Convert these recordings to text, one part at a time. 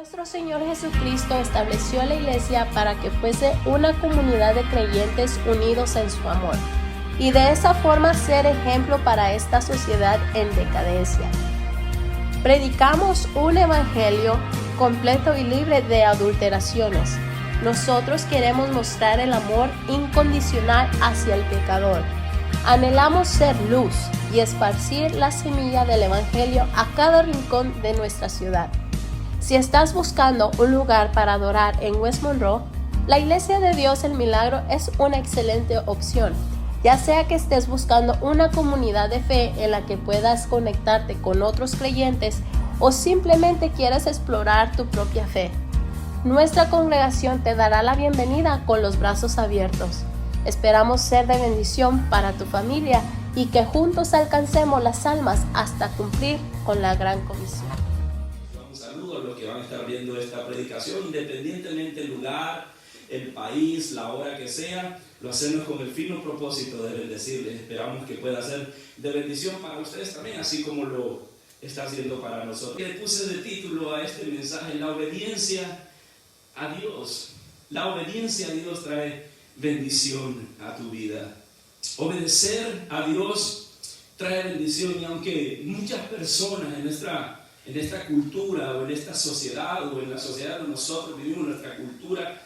Nuestro Señor Jesucristo estableció la iglesia para que fuese una comunidad de creyentes unidos en su amor y de esa forma ser ejemplo para esta sociedad en decadencia. Predicamos un evangelio completo y libre de adulteraciones. Nosotros queremos mostrar el amor incondicional hacia el pecador. Anhelamos ser luz y esparcir la semilla del evangelio a cada rincón de nuestra ciudad. Si estás buscando un lugar para adorar en West Monroe, la Iglesia de Dios El Milagro es una excelente opción, ya sea que estés buscando una comunidad de fe en la que puedas conectarte con otros creyentes o simplemente quieras explorar tu propia fe. Nuestra congregación te dará la bienvenida con los brazos abiertos. Esperamos ser de bendición para tu familia y que juntos alcancemos las almas hasta cumplir con la gran comisión. Un saludo a los que van a estar viendo esta predicación, independientemente del lugar, el país, la hora que sea. Lo hacemos con el fino propósito de bendecirles. Esperamos que pueda ser de bendición para ustedes también, así como lo está haciendo para nosotros. Le puse de título a este mensaje: la obediencia a Dios. La obediencia a Dios trae bendición a tu vida. Obedecer a Dios trae bendición, y aunque muchas personas en esta cultura o en esta sociedad o en la sociedad donde nosotros vivimos, nuestra cultura,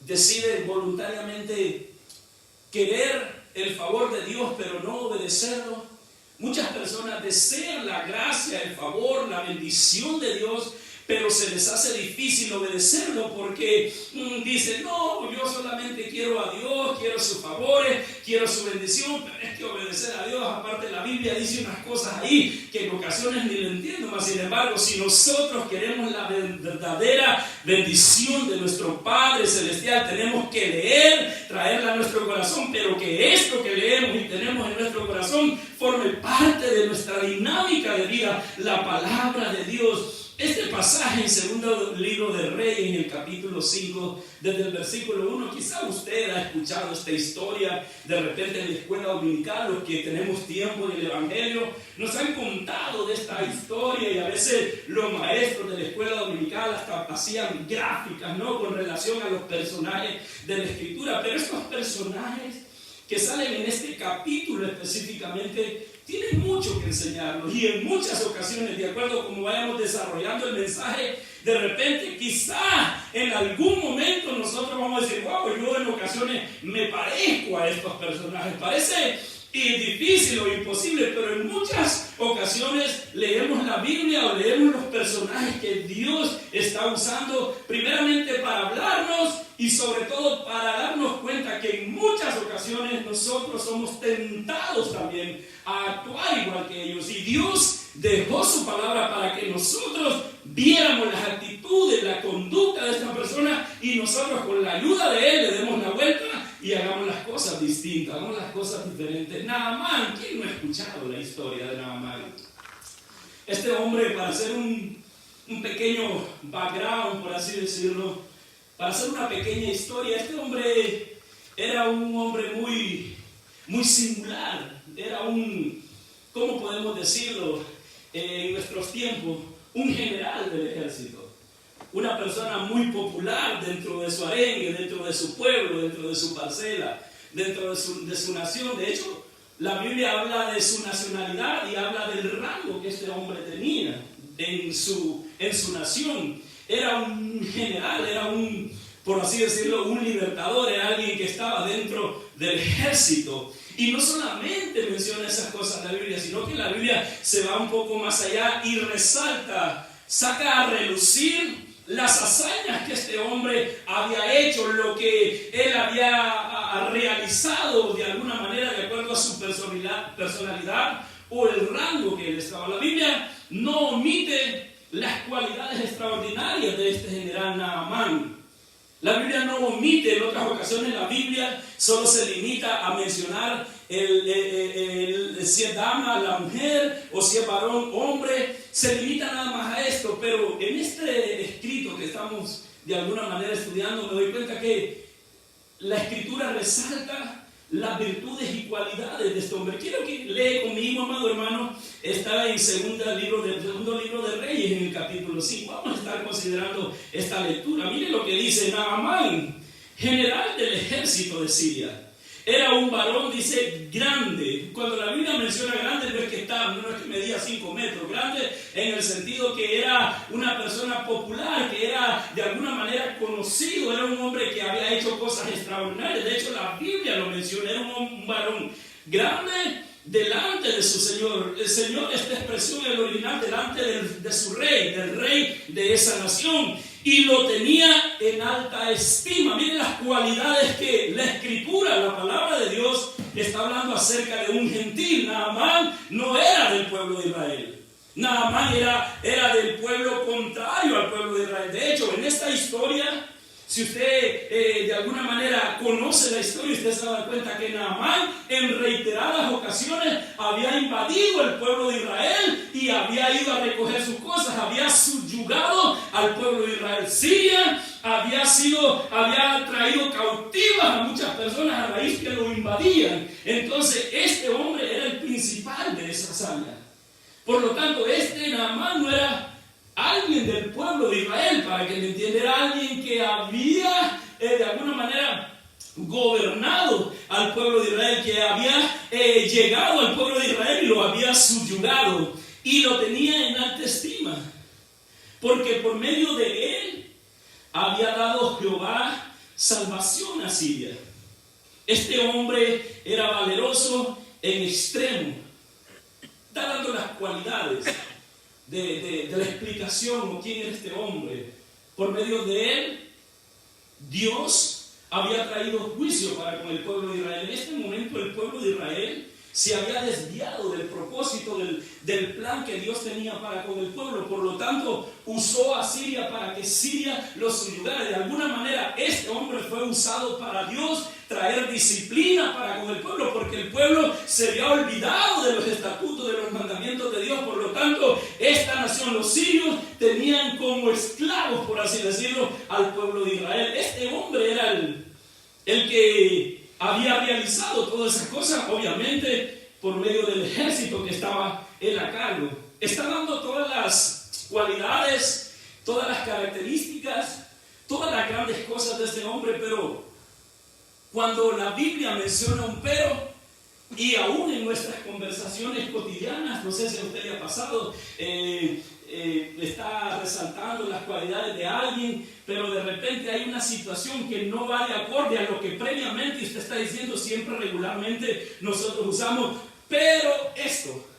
deciden voluntariamente querer el favor de Dios pero no obedecerlo. Muchas personas desean la gracia, el favor, la bendición de Dios, pero se les hace difícil obedecerlo porque dicen: no, yo solamente quiero a Dios, quiero sus favores, quiero su bendición. Pero es que obedecer a Dios, aparte la Biblia dice unas cosas ahí que en ocasiones ni lo entiendo, mas sin embargo, si nosotros queremos la verdadera bendición de nuestro Padre Celestial, tenemos que leer, traerla a nuestro corazón, pero que esto que leemos y tenemos en nuestro corazón forme parte de nuestra dinámica de vida, la palabra de Dios. Este pasaje en segundo libro de Reyes, en el capítulo 5, desde el versículo 1, quizá usted ha escuchado esta historia de repente en la escuela dominical. Los que tenemos tiempo en el Evangelio nos han contado de esta historia, y a veces los maestros de la escuela dominical hasta hacían gráficas, ¿no?, con relación a los personajes de la Escritura. Pero estos personajes que salen en este capítulo específicamente tienen mucho que enseñarnos, y en muchas ocasiones, de acuerdo a cómo vayamos desarrollando el mensaje, de repente quizá en algún momento nosotros vamos a decir: wow, yo en ocasiones me parezco a estos personajes. Parece difícil o imposible, pero en muchas ocasiones leemos la Biblia o leemos los personajes que Dios está usando primeramente para hablarnos, y sobre todo para darnos cuenta que en muchas ocasiones nosotros somos tentados también a actuar igual que ellos. Y Dios dejó su palabra para que nosotros viéramos las actitudes, la conducta de esta persona, y nosotros con la ayuda de Él le demos la vuelta y hagamos las cosas distintas, hagamos las cosas diferentes. Naamán, ¿quién no ha escuchado la historia de Naamán? Este hombre, para hacer un pequeño background, por así decirlo, para hacer una pequeña historia, este hombre era un hombre muy singular. Era ¿cómo podemos decirlo en nuestros tiempos? Un general del ejército. Una persona muy popular dentro de su arengue, dentro de su pueblo, dentro de su parcela, dentro de su nación. De hecho, la Biblia habla de su nacionalidad y habla del rango que este hombre tenía en su nación. Era un general, era por así decirlo, un libertador, era alguien que estaba dentro del ejército. Y no solamente menciona esas cosas la Biblia, sino que la Biblia se va un poco más allá y resalta, saca a relucir las hazañas que este hombre había hecho, lo que él había realizado de alguna manera de acuerdo a su personalidad o el rango que él estaba. La Biblia no omite las cualidades extraordinarias de este general Naamán. La Biblia no omite, en otras ocasiones la Biblia solo se limita a mencionar si es dama, la mujer, o si es varón, hombre. Se limita nada más a esto, pero en este escrito que estamos de alguna manera estudiando, me doy cuenta que la Escritura resalta las virtudes y cualidades de este hombre. Quiero que lea conmigo, amado hermano, está en segundo libro de Reyes, en el capítulo 5. Vamos a estar considerando esta lectura. Mire lo que dice Naamán, general del ejército de Siria. Era un varón, dice, grande. Cuando la Biblia menciona grande, no es que medía 5 metros. Grande en el sentido que era una persona popular, que era de alguna manera conocido. Era un hombre que había hecho cosas extraordinarias. De hecho, la Biblia lo menciona. Era un varón grande delante de su Señor. El Señor, esta expresión en el original, delante de su rey, del rey de esa nación. Y lo tenía en alta estima. Miren las cualidades que la Escritura, la palabra de Dios, está hablando acerca de un gentil. Naamán no era del pueblo de Israel. Naamán era del pueblo contrario al pueblo de Israel. De hecho, en esta historia, si usted de alguna manera conoce la historia, usted se va a dar cuenta que Naamán en reiteradas ocasiones había invadido el pueblo de Israel y había ido a recoger sus cosas, había subyugado al pueblo de Israel. Siria había traído cautivas a muchas personas a raíz que lo invadían. Entonces este hombre era el principal de esa hazaña. Por lo tanto, este Naamán no era alguien del pueblo de Israel, para que me entienda, era alguien que había de alguna manera gobernado al pueblo de Israel, que había llegado al pueblo de Israel y lo había subyugado y lo tenía en alta estima, porque por medio de él había dado Jehová salvación a Siria. Este hombre era valeroso en extremo. Está dando las cualidades de la explicación o quién era este hombre. Por medio de él, Dios había traído juicio para con el pueblo de Israel. En este momento el pueblo de Israel se había desviado del propósito del plan que Dios tenía para con el pueblo. Por lo tanto, usó a Siria para que Siria los subyugara. De alguna manera, este hombre fue usado para Dios traer disciplina para con el pueblo, porque el pueblo se había olvidado de los estatutos, de los mandamientos de Dios. Por lo tanto, esta nación, los sirios, tenían como esclavos, por así decirlo, al pueblo de Israel. Este hombre era el que había realizado todas esas cosas, obviamente por medio del ejército que estaba él a cargo. Está dando todas las cualidades, todas las características, todas las grandes cosas de este hombre, pero cuando la Biblia menciona un pero, y aún en nuestras conversaciones cotidianas, no sé si a usted le ha pasado, está resaltando las cualidades de alguien, pero de repente hay una situación que no va de acorde a lo que previamente usted está diciendo. Siempre regularmente nosotros usamos, pero esto,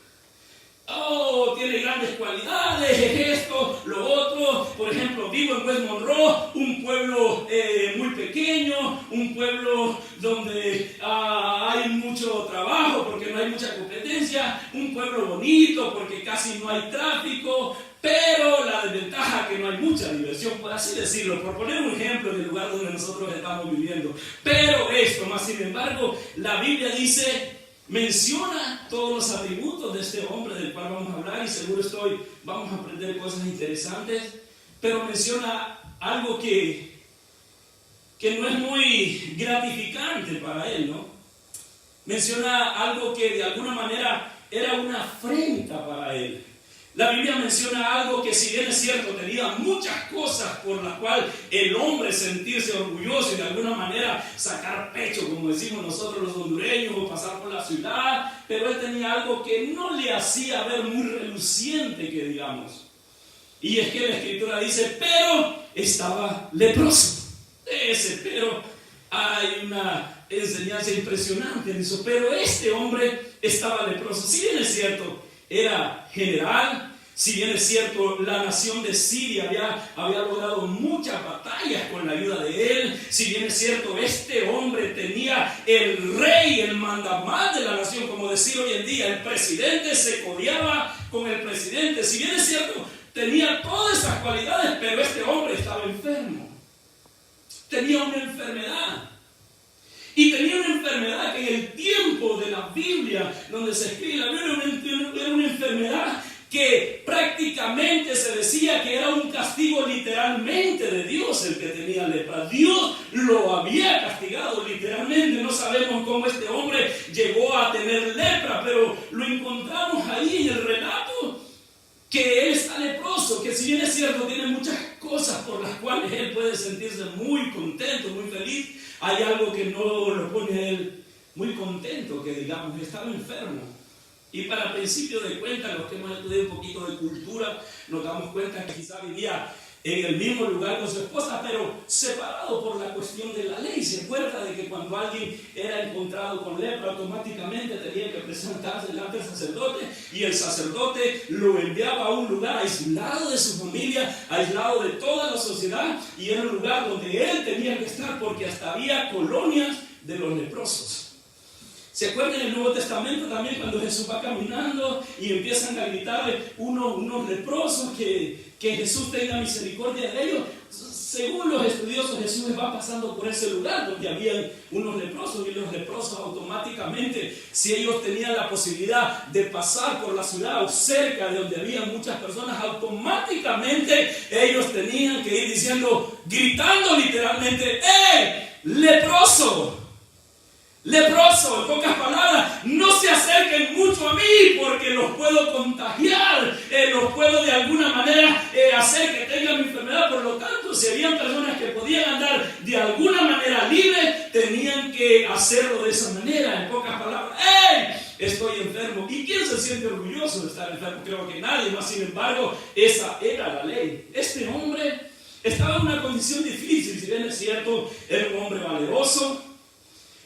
tiene grandes cualidades, esto, lo otro. Por ejemplo, vivo en West Monroe, un pueblo muy pequeño, un pueblo donde hay mucho trabajo porque no hay mucha competencia, un pueblo bonito porque casi no hay tráfico, pero la desventaja es que no hay mucha diversión, por así decirlo, por poner un ejemplo en el lugar donde nosotros estamos viviendo. Pero esto, más sin embargo, la Biblia menciona todos los atributos de este hombre del cual vamos a hablar, y seguro vamos a aprender cosas interesantes, pero menciona algo que no es muy gratificante para él, ¿no? Menciona algo que de alguna manera era una afrenta para él. La Biblia menciona algo que, si bien es cierto, tenía muchas cosas por las cuales el hombre sentirse orgulloso y de alguna manera sacar pecho, como decimos nosotros los hondureños, o pasar por la ciudad, pero él tenía algo que no le hacía ver muy reluciente, que digamos. Y es que la Escritura dice, pero estaba leproso. De ese pero hay una enseñanza impresionante en eso. Pero este hombre estaba leproso. Si bien es cierto, era general, si bien es cierto, la nación de Siria había logrado muchas batallas con la ayuda de él, si bien es cierto, este hombre tenía el rey, el mandamás de la nación, como decir hoy en día, el presidente se codeaba con el presidente. Si bien es cierto, tenía todas esas cualidades, pero este hombre estaba enfermo. Tenía una enfermedad. Y tenía una enfermedad que en el tiempo de la Biblia, donde se escribe la Biblia, era una enfermedad que prácticamente se decía que era un castigo literalmente de Dios el que tenía lepra. Dios lo había castigado literalmente. No sabemos cómo este hombre llegó a tener lepra, pero lo encontramos ahí en el relato, que él está leproso, que si bien es cierto tiene muchas cosas por las cuales él puede sentirse muy contento, muy feliz, hay algo que no lo pone a él muy contento, que digamos, estaba enfermo. Y para principio de cuentas, los que hemos estudiado un poquito de cultura, nos damos cuenta que quizá vivía en el mismo lugar con su esposa, pero separado por la cuestión de la ley. Se acuerda de que cuando alguien era encontrado con lepra, automáticamente tenía que presentarse delante del sacerdote, y el sacerdote lo enviaba a un lugar aislado de su familia, aislado de toda la sociedad, y era un lugar donde él tenía que estar, porque hasta había colonias de los leprosos. ¿Se acuerdan en el Nuevo Testamento también cuando Jesús va caminando y empiezan a gritarle unos leprosos que Jesús tenga misericordia de ellos? Según los estudiosos, Jesús va pasando por ese lugar donde habían unos leprosos, y los leprosos automáticamente, si ellos tenían la posibilidad de pasar por la ciudad o cerca de donde había muchas personas, automáticamente ellos tenían que ir diciendo, gritando literalmente, ¡eh, leproso! Leproso, en pocas palabras, no se acerquen mucho a mí porque los puedo contagiar, los puedo de alguna manera hacer que tengan mi enfermedad. Por lo tanto, si habían personas que podían andar de alguna manera libre, tenían que hacerlo de esa manera. En pocas palabras, ¡hey! Estoy enfermo. ¿Y quién se siente orgulloso de estar enfermo? Creo que nadie más. Sin embargo, esa era la ley. Este hombre estaba en una condición difícil. Si bien es cierto, era un hombre valeroso.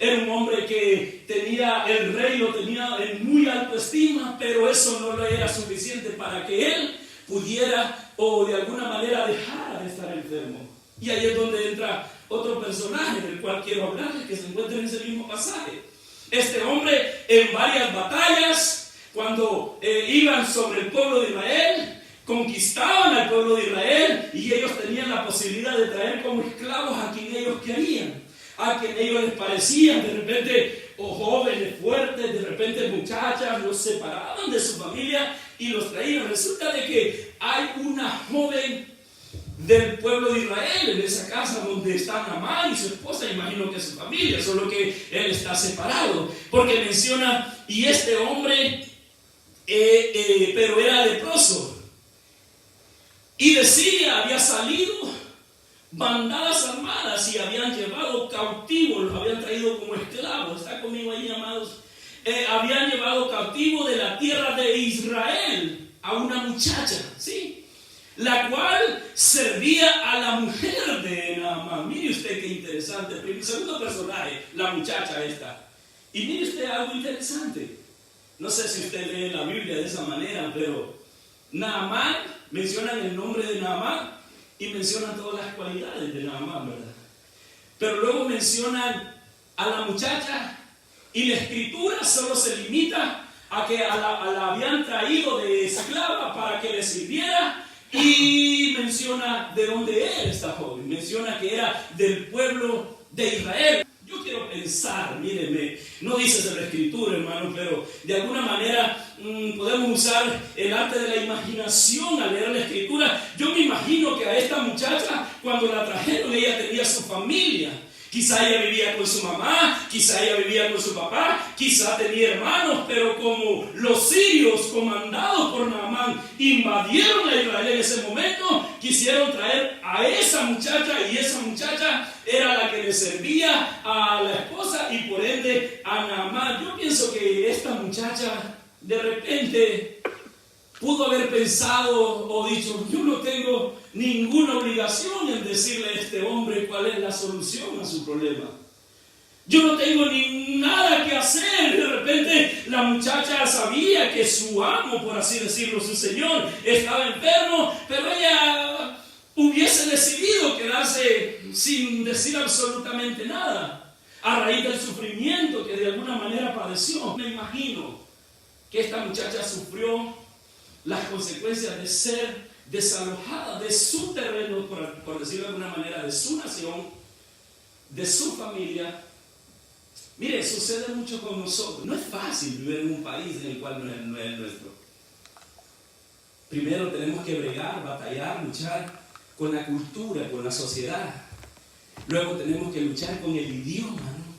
Era un hombre que el rey lo tenía en muy alta estima, pero eso no le era suficiente para que él pudiera o de alguna manera dejara de estar enfermo. Y ahí es donde entra otro personaje del cual quiero hablarles, que se encuentra en ese mismo pasaje. Este hombre en varias batallas, cuando iban sobre el pueblo de Israel, conquistaban al pueblo de Israel, y ellos tenían la posibilidad de traer como esclavos a quien ellos querían, a quien ellos les parecían, de repente, o jóvenes fuertes, de repente muchachas, los separaban de su familia y los traían. Resulta de que hay una joven del pueblo de Israel en esa casa donde está Naamán y su esposa, imagino que su familia, solo que él está separado, porque menciona, y este hombre, pero era leproso, y de Siria había salido bandadas armadas y habían llevado cautivos, los habían traído como esclavos. ¿Está conmigo ahí, amados? Habían llevado cautivo de la tierra de Israel a una muchacha, ¿sí? La cual servía a la mujer de Naamán. Mire usted qué interesante. Segundo personaje, la muchacha esta. Y mire usted algo interesante. No sé si usted lee la Biblia de esa manera, pero Naamán, mencionan el nombre de Naamán y mencionan todas las cualidades de Naamán, ¿verdad? Pero luego mencionan a la muchacha, y la escritura solo se limita a que la habían traído de esclava para que le sirviera, y menciona de dónde era esta joven. Menciona que era del pueblo de Israel. Yo quiero pensar, míreme, no dice de la escritura, hermano, pero de alguna manera podemos usar el arte de la imaginación al leer la escritura. Yo me imagino que a esta muchacha, cuando la trajeron, ella tenía su familia. Quizá ella vivía con su mamá, quizá ella vivía con su papá, quizá tenía hermanos, pero como los sirios, comandados por Naamán, invadieron a Israel en ese momento, quisieron traer a esa muchacha, y esa muchacha era la que le servía a la esposa y por ende a Naamán. Yo pienso que esta muchacha de repente pudo haber pensado o dicho, yo no tengo ninguna obligación en decirle a este hombre cuál es la solución a su problema. Yo no tengo ni nada que hacer. De repente la muchacha sabía que su amo, por así decirlo, su señor, estaba enfermo, pero ella hubiese decidido quedarse sin decir absolutamente nada, a raíz del sufrimiento que de alguna manera padeció. Me imagino que esta muchacha sufrió las consecuencias de ser desalojada de su terreno, por decirlo de alguna manera, de su nación, de su familia. Mire, sucede mucho con nosotros. No es fácil vivir en un país en el cual no es nuestro. Primero tenemos que bregar, batallar, luchar con la cultura, con la sociedad. Luego tenemos que luchar con el idioma, ¿no?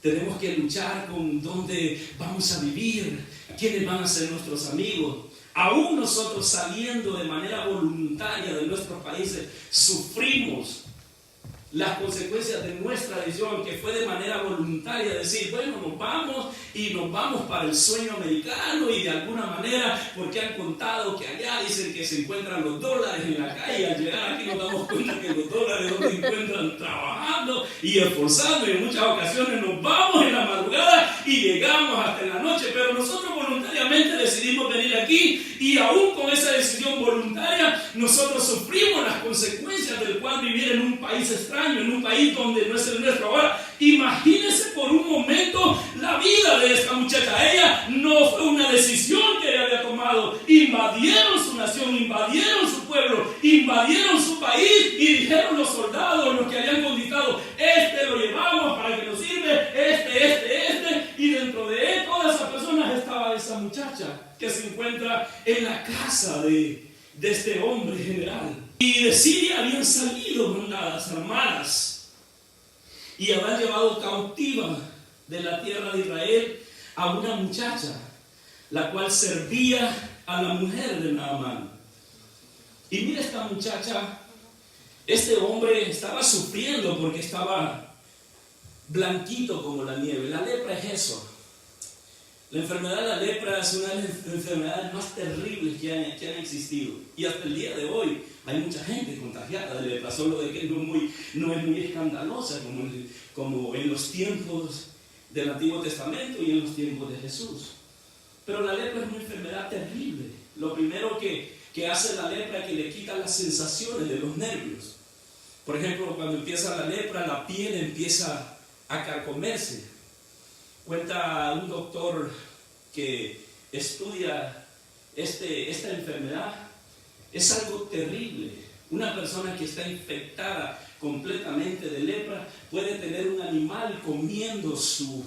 Tenemos que luchar con dónde vamos a vivir, quiénes van a ser nuestros amigos. Aún nosotros saliendo de manera voluntaria de nuestros países, sufrimos las consecuencias de nuestra decisión, que fue de manera voluntaria decir, bueno, nos vamos para el sueño americano, y de alguna manera, porque han contado que allá dicen que se encuentran los dólares en la calle, al llegar aquí nos damos cuenta que los dólares no se encuentran trabajando y esforzando, y en muchas ocasiones nos vamos en la madrugada y llegamos hasta en la noche, pero nosotros voluntariamente decidimos venir aquí, y aún con esa decisión voluntaria nosotros sufrimos las consecuencias del cual vivir en un país extraño, en un país donde no es el nuestro. Ahora, imagínense por un momento la vida de esta muchacha. Ella no fue una decisión que ella había tomado. Invadieron su nación, invadieron su pueblo, invadieron su país, y dijeron los soldados, los que habían conquistado, este lo llevamos para que nos sirve, y dentro de todas esas personas estaba esa muchacha que se encuentra en la casa de este hombre general. Y de Siria habían salido bandadas armadas y habían llevado cautiva de la tierra de Israel a una muchacha, la cual servía a la mujer de Naamán. Y mira esta muchacha, este hombre estaba sufriendo porque estaba blanquito como la nieve. La lepra es eso. La enfermedad de la lepra es una de las enfermedades más terribles que han existido. Y hasta el día de hoy hay mucha gente contagiada de lepra, solo de que no es muy escandalosa como en los tiempos del Antiguo Testamento y en los tiempos de Jesús. Pero la lepra es una enfermedad terrible. Lo primero que hace la lepra es que le quita las sensaciones de los nervios. Por ejemplo, cuando empieza la lepra, la piel empieza a carcomerse. Cuenta un doctor que estudia esta enfermedad. Es algo terrible. Una persona que está infectada completamente de lepra puede tener un animal comiendo sus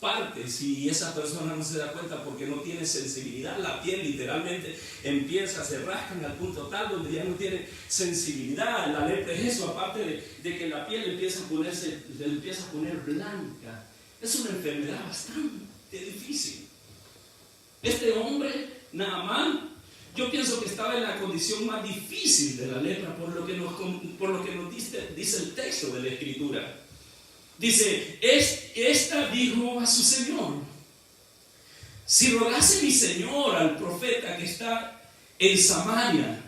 partes, y esa persona no se da cuenta porque no tiene sensibilidad. La piel literalmente se rascan al punto tal donde ya no tiene sensibilidad. La lepra es eso, aparte de que la piel empieza a poner blanca. Es una enfermedad bastante difícil. Este hombre, Naamán, yo pienso que estaba en la condición más difícil de la lepra, por lo que nos dice el texto de la Escritura. Dice, esta dijo a su señor, si rogase mi señor al profeta que está en Samaria,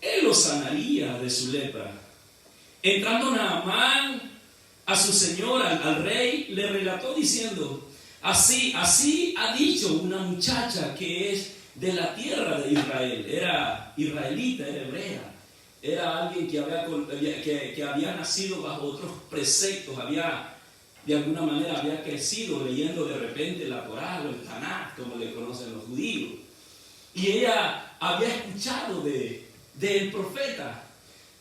él lo sanaría de su lepra. Entrando Naamán a su señor, al rey, le relató diciendo, así ha dicho una muchacha que es de la tierra de Israel. Era israelita, era hebrea, era alguien que había nacido bajo otros preceptos, de alguna manera había crecido leyendo de repente la Torá o el Tanakh, como le conocen los judíos. Y ella había escuchado del profeta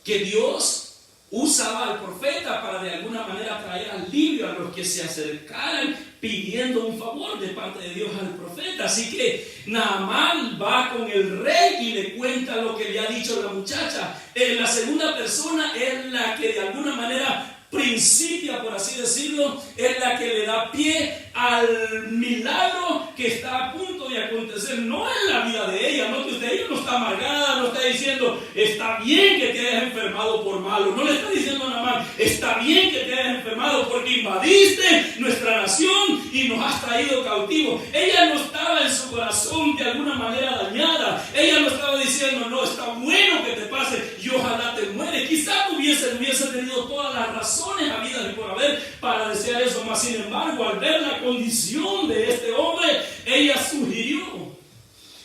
que Dios usaba al profeta para de alguna manera traer alivio a los que se acercaran pidiendo un favor de parte de Dios al profeta. Así que Naamán va con el rey y le cuenta lo que le ha dicho la muchacha. La segunda persona es la que de alguna manera principia, por así decirlo, es la que le da pie al milagro que está a punto de acontecer, no en la vida de ella. No, que ella no está amargada, no está diciendo está bien que te hayas enfermado por malo, no le está diciendo nada más está bien que te hayas enfermado porque invadiste nuestra nación y nos has traído cautivos. Ella no estaba en su corazón de alguna manera dañada, ella no estaba diciendo no, está bueno que te pase y ojalá te mueres. Quizás hubiese tenido todas las razones habidas y por haber para desear eso, mas sin embargo al ver la condición de este hombre, ella sugirió,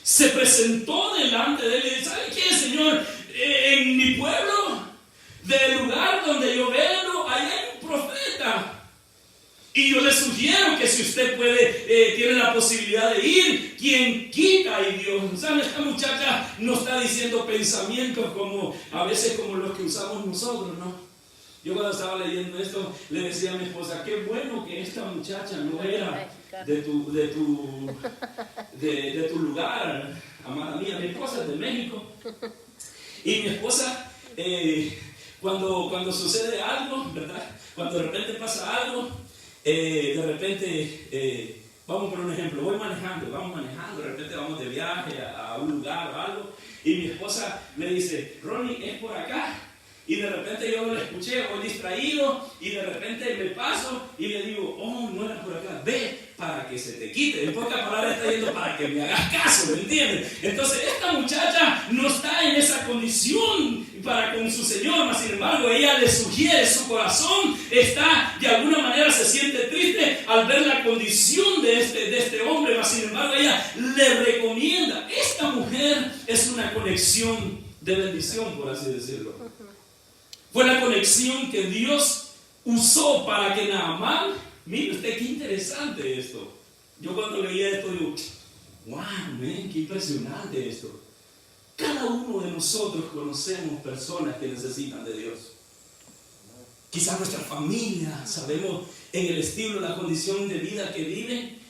se presentó delante de él y dice, ¿sabe qué, Señor? En mi pueblo, del lugar donde yo vengo, allá hay un profeta. Y yo le sugiero que si usted tiene la posibilidad de ir, quien quita y Dios. ¿Saben? Esta muchacha no está diciendo pensamientos como a veces como los que usamos nosotros, ¿no? Yo cuando estaba leyendo esto le decía a mi esposa, qué bueno que esta muchacha no era tu lugar, amada mía. Mi esposa es de México y mi esposa cuando sucede algo, ¿verdad? Cuando de repente pasa algo, de repente vamos por un ejemplo, vamos manejando, de repente vamos de viaje a un lugar o algo, y mi esposa me dice, Ronnie, es por acá. Y de repente yo no lo escuché, voy distraído, y de repente me paso y le digo, oh, no era por acá, ve para que se te quite. En pocas palabras está yendo para que me hagas caso, ¿me entiendes? Entonces esta muchacha no está en esa condición para con su Señor, mas sin embargo ella le sugiere, su corazón está, de alguna manera se siente triste al ver la condición de este hombre, mas sin embargo ella le recomienda. Esta mujer es una conexión de bendición, por así decirlo. Fue la conexión que Dios usó para que Naamán, mire usted qué interesante esto. Yo cuando leía esto digo, wow, man, qué impresionante esto. Cada uno de nosotros conocemos personas que necesitan de Dios. Quizás nuestra familia, sabemos en el estilo, la condición de vida que viven,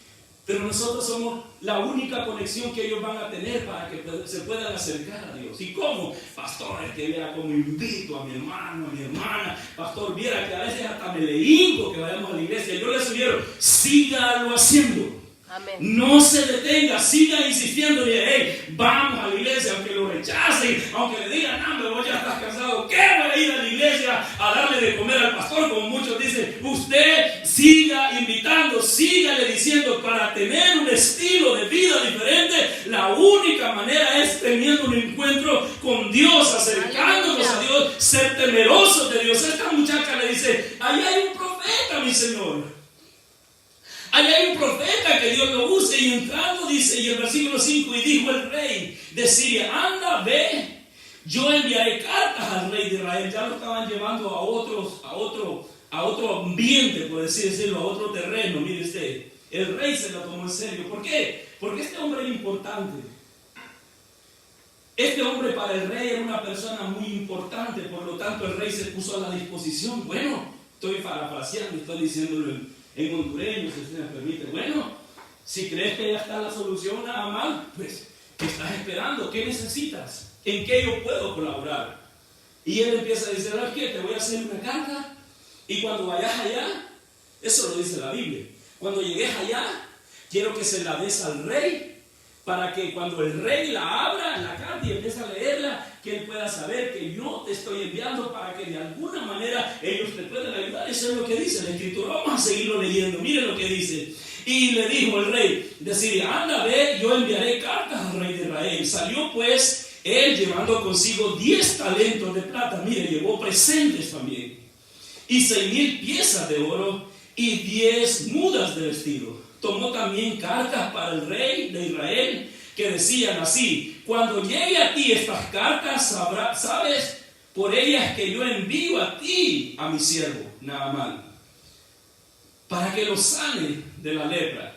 pero nosotros somos la única conexión que ellos van a tener para que se puedan acercar a Dios. ¿Y cómo? Pastor, es que viera cómo invito a mi hermano, a mi hermana. Pastor, viera que a veces hasta me le hinco que vayamos a la iglesia. Yo le sugiero, sígalo haciendo. Amén. No se detenga, siga insistiendo. Y hey, vamos a la iglesia, aunque lo rechacen, aunque le digan, no, vos ya estás cansado, ¿qué voy a ir a la iglesia a darle de comer al pastor? Como muchos dicen, usted siga invitando, sígale diciendo, para tener un estilo de vida diferente, la única manera es teniendo un encuentro con Dios, acercándonos a Dios, ser temerosos de Dios. Esta muchacha le dice, ahí hay un profeta, mi Señor. Allá hay un profeta que Dios lo use, y entrando dice, y el versículo 5, y dijo el rey de Siria, anda, ve, yo enviaré cartas al rey de Israel. Ya lo estaban llevando a otro ambiente, por así decirlo, a otro terreno. Mire usted, el rey se lo tomó en serio. ¿Por qué? Porque este hombre era importante. Este hombre para el rey era una persona muy importante, por lo tanto el rey se puso a la disposición. Bueno, estoy parafraseando, estoy diciéndolo en hondureño, si usted me permite. Bueno, si crees que ya está la solución, nada mal, pues, ¿qué estás esperando? ¿Qué necesitas? ¿En qué yo puedo colaborar? Y él empieza a decir, ¿sabes qué? Te voy a hacer una carta, y cuando vayas allá, eso lo dice la Biblia, cuando llegues allá, quiero que se la des al rey, para que cuando el rey la abra, la carta, y empiece a leerla, que él pueda saber que yo te estoy enviando para que de alguna manera ellos te puedan ayudar. Eso es lo que dice la Escritura. Vamos a seguirlo leyendo. Miren lo que dice. Y le dijo el rey de Siria, anda, ve, yo enviaré cartas al rey de Israel. Salió pues él llevando consigo 10 talentos de plata. Mire, llevó presentes también. Y 6,000 piezas de oro y 10 mudas de vestido. Tomó también cartas para el rey de Israel que decían así, cuando llegue a ti estas cartas, sabes por ellas que yo envío a ti a mi siervo Naamán, para que lo sane de la lepra.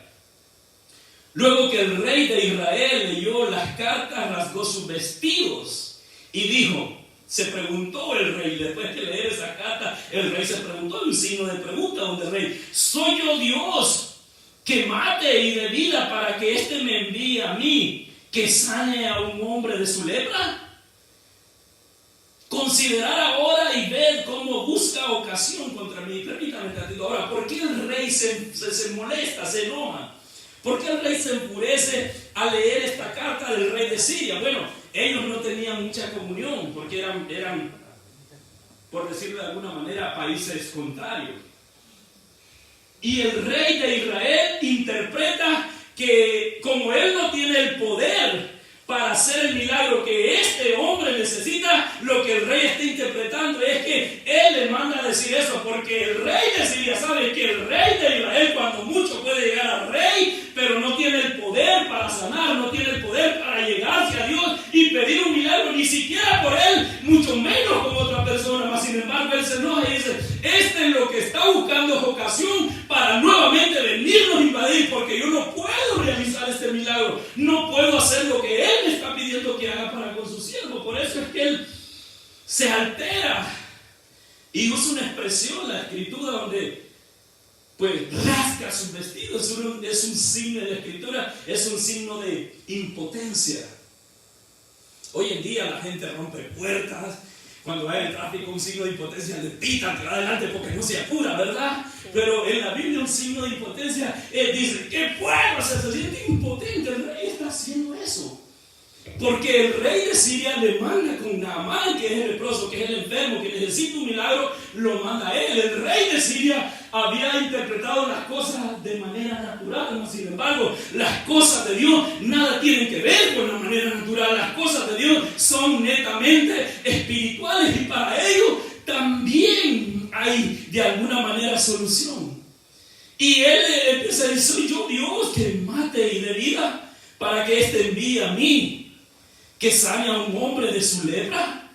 Luego que el rey de Israel leyó las cartas, rasgó sus vestidos y dijo, se preguntó el rey, después de leer esa carta, el rey se preguntó, un signo de pregunta donde el rey, ¿soy yo Dios que mate y de vida para que éste me envíe a mí, que sane a un hombre de su lepra? Considerar ahora y ver cómo busca ocasión contra mí. Permítame tantito. Ahora, ¿por qué el rey se molesta, se enoja? ¿Por qué el rey se enfurece al leer esta carta del rey de Siria? Bueno, ellos no tenían mucha comunión, porque eran, por decirlo de alguna manera, países contrarios. Y el rey de Israel interpreta que como él no tiene el poder para hacer el milagro que este hombre necesita, lo que el rey está interpretando es que él le manda a decir eso, porque el rey de Siria sabe que el rey de Israel cuando mucho puede llegar al rey, pero no tiene el poder para sanar, no tiene el poder para llegarse a Dios y pedir un milagro, ni siquiera por él, mucho menos como otra persona. Mas sin embargo él se enoja y dice, este es lo que está buscando ocasión para nuevamente venirnos a invadir, porque yo no puedo realizar este milagro, no puedo hacer lo que él me está pidiendo que haga para con su siervo. Por eso es que él se altera y usa una expresión, la Escritura, donde pues rasga sus vestidos. Es un signo de la Escritura, es un signo de impotencia. Hoy en día la gente rompe puertas. Cuando va en el tráfico, un signo de impotencia, le pitan que va adelante porque no se apura, ¿verdad? Sí. Pero en la Biblia un signo de impotencia dice, ¿qué pueblo se siente impotente? El rey está haciendo eso. Porque el rey de Siria le manda con Naamán, que es el leproso, que es el enfermo, que necesita un milagro, lo manda a él. El rey de Siria había interpretado las cosas de manera natural, ¿no? Sin embargo, las cosas de Dios nada tienen que ver con la manera natural. Las cosas de Dios son netamente espirituales y para ello también hay de alguna manera solución. Y él empieza a decir, soy yo Dios que mate y de vida para que éste envíe a mí, que sane a un hombre de su lepra.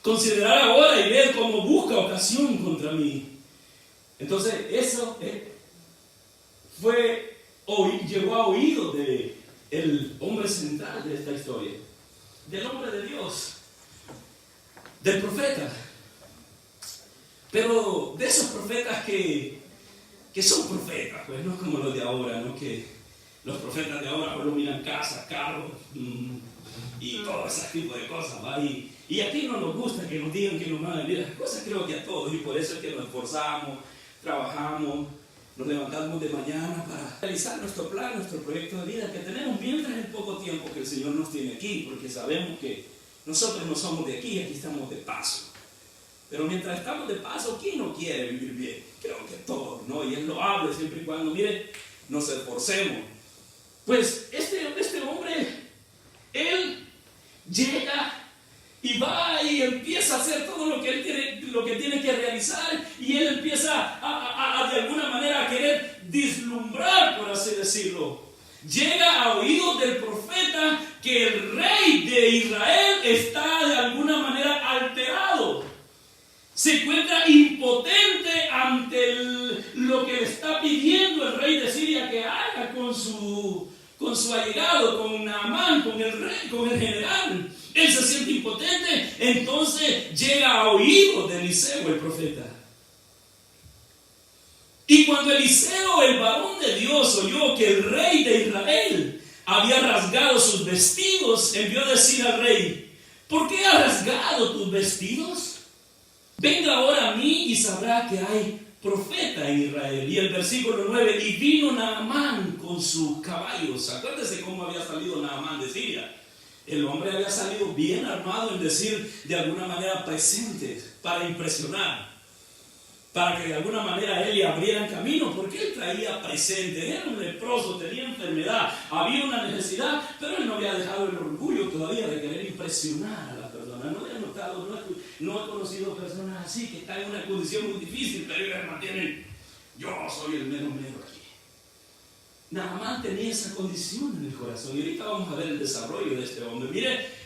Considerar ahora y ver cómo busca ocasión contra mí. Entonces eso llegó a oídos del hombre central de esta historia, del hombre de Dios, del profeta. Pero de esos profetas que son profetas, pues no es como los de ahora, ¿no? Que los profetas de ahora pues lo miran casas, carros y todo ese tipo de cosas, ¿va? Y a ti no nos gusta que nos digan que nos van a venir las cosas, creo que a todos, y por eso es que nos esforzamos, trabajamos, nos levantamos de mañana para realizar nuestro plan, nuestro proyecto de vida que tenemos mientras el poco tiempo que el Señor nos tiene aquí, porque sabemos que nosotros no somos de aquí estamos de paso. Pero mientras estamos de paso, ¿quién no quiere vivir bien? Creo que todos, ¿no? Y es loable siempre y cuando, mire, nos esforcemos. Pues este hombre, él llega y va y empieza a hacer todo lo que él tiene que realizar, y él empieza a de alguna manera a querer vislumbrar, por así decirlo. Llega a oídos del profeta que el rey de Israel está de alguna manera alterado. Se encuentra impotente ante lo que le está pidiendo el rey de Siria que haga con su allegado, con Naamán, con el rey, con el general. Él se siente impotente, entonces llega a oídos de Eliseo, el profeta. Y cuando Eliseo, el varón de Dios, oyó que el rey de Israel había rasgado sus vestidos, envió a decir al rey, ¿por qué has rasgado tus vestidos? Venga ahora a mí y sabrá que hay profeta en Israel. Y el versículo 9, y vino Naamán con sus caballos. Acuérdense cómo había salido Naamán de Siria. El hombre había salido bien armado, es decir, de alguna manera presente, para impresionar, para que de alguna manera él le abrieran camino, porque él traía presente, era un leproso, tenía enfermedad, había una necesidad, pero él no había dejado el orgullo todavía de querer impresionar a la persona. No he notado, no he conocido personas así que están en una condición muy difícil, pero ellos mantienen, yo soy el mero aquí. Naamán tenía esa condición en el corazón, y ahorita vamos a ver el desarrollo de este hombre.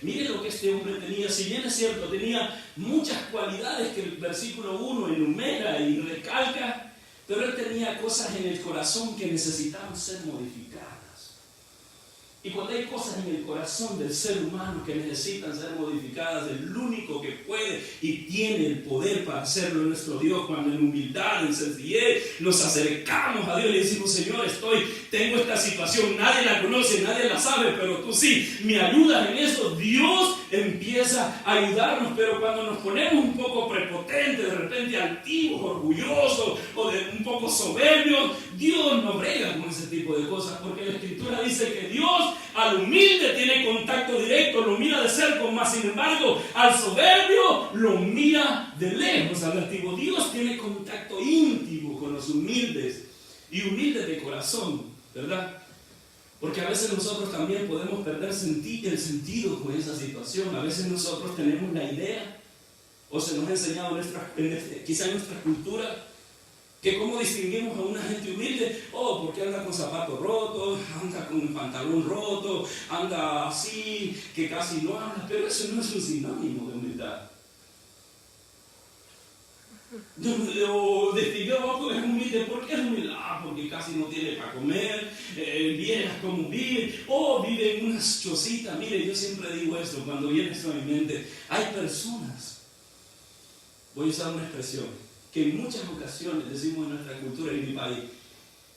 Mire lo que este hombre tenía. Si bien es cierto, tenía muchas cualidades que el versículo 1 enumera y recalca, pero él tenía cosas en el corazón que necesitaban ser modificadas. Y cuando hay cosas en el corazón del ser humano que necesitan ser modificadas, el único que puede y tiene el poder para hacerlo es nuestro Dios. Cuando en humildad, en sencillez, nos acercamos a Dios y le decimos, Señor, tengo esta situación, nadie la conoce, nadie la sabe, pero tú sí, me ayudas en eso. Dios empieza a ayudarnos, pero cuando nos ponemos un poco prepotentes, de repente altivos, orgullosos o un poco soberbios, Dios no brega con ese tipo de cosas, porque la Escritura dice que Dios al humilde tiene contacto directo, lo mira de cerca, más sin embargo al soberbio lo mira de lejos. Al altivo, Dios tiene contacto íntimo con los humildes y humildes de corazón, ¿verdad? Porque a veces nosotros también podemos perder el sentido con esa situación. A veces nosotros tenemos la idea, o se nos ha enseñado quizá en nuestra cultura, que cómo distinguimos a una gente humilde, porque anda con zapatos rotos, anda con un pantalón roto, anda así, que casi no habla, pero eso no es un sinónimo de humildad. O distinguimos es humilde, ¿por qué es humilde? Porque casi no tiene para comer, vieras cómo vive, vive en unas chocitas. Mire, yo siempre digo esto, cuando viene esto a mi mente, hay personas, voy a usar una expresión, que en muchas ocasiones, decimos en nuestra cultura y en mi país,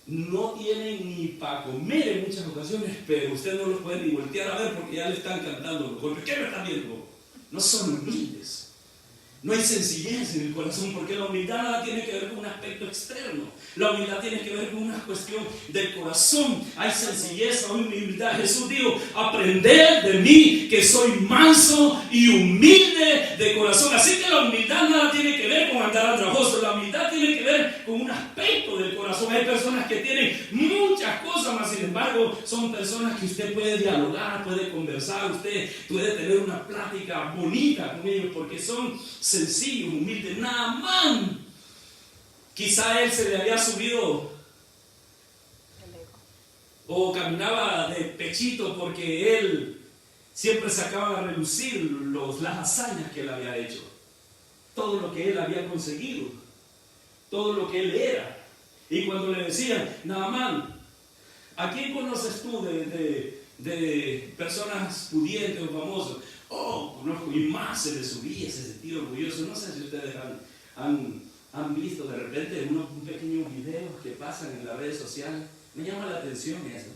no tienen ni para comer en muchas ocasiones, pero usted no los puede ni voltear a ver porque ya le están cantando los golpes. ¿Qué me están viendo? No son humildes. No hay sencillez en el corazón, porque la humildad nada tiene que ver con un aspecto externo. La humildad tiene que ver con una cuestión del corazón. Hay sencillez, hay humildad. Jesús dijo: aprended de mí, que soy manso y humilde de corazón. Así que la humildad nada tiene que ver con andar andrajoso. La humildad tiene que ver con un aspecto del corazón. Hay personas que tienen muchas cosas, mas sin embargo son personas que usted puede dialogar, puede conversar, usted puede tener una plática bonita con ellos, porque son sencillos, humildes. Naamán, quizá él se le había subido o caminaba de pechito porque él siempre sacaba a relucir las hazañas que él había hecho, todo lo que él había conseguido, todo lo que él era. Y cuando le decían: Naamán, ¿a quién conoces tú de personas pudientes o famosas? Oh, conozco. Y más se le subía, se sentía orgulloso. No sé si ustedes han visto de repente unos pequeños videos que pasan en las redes sociales. Me llama la atención eso.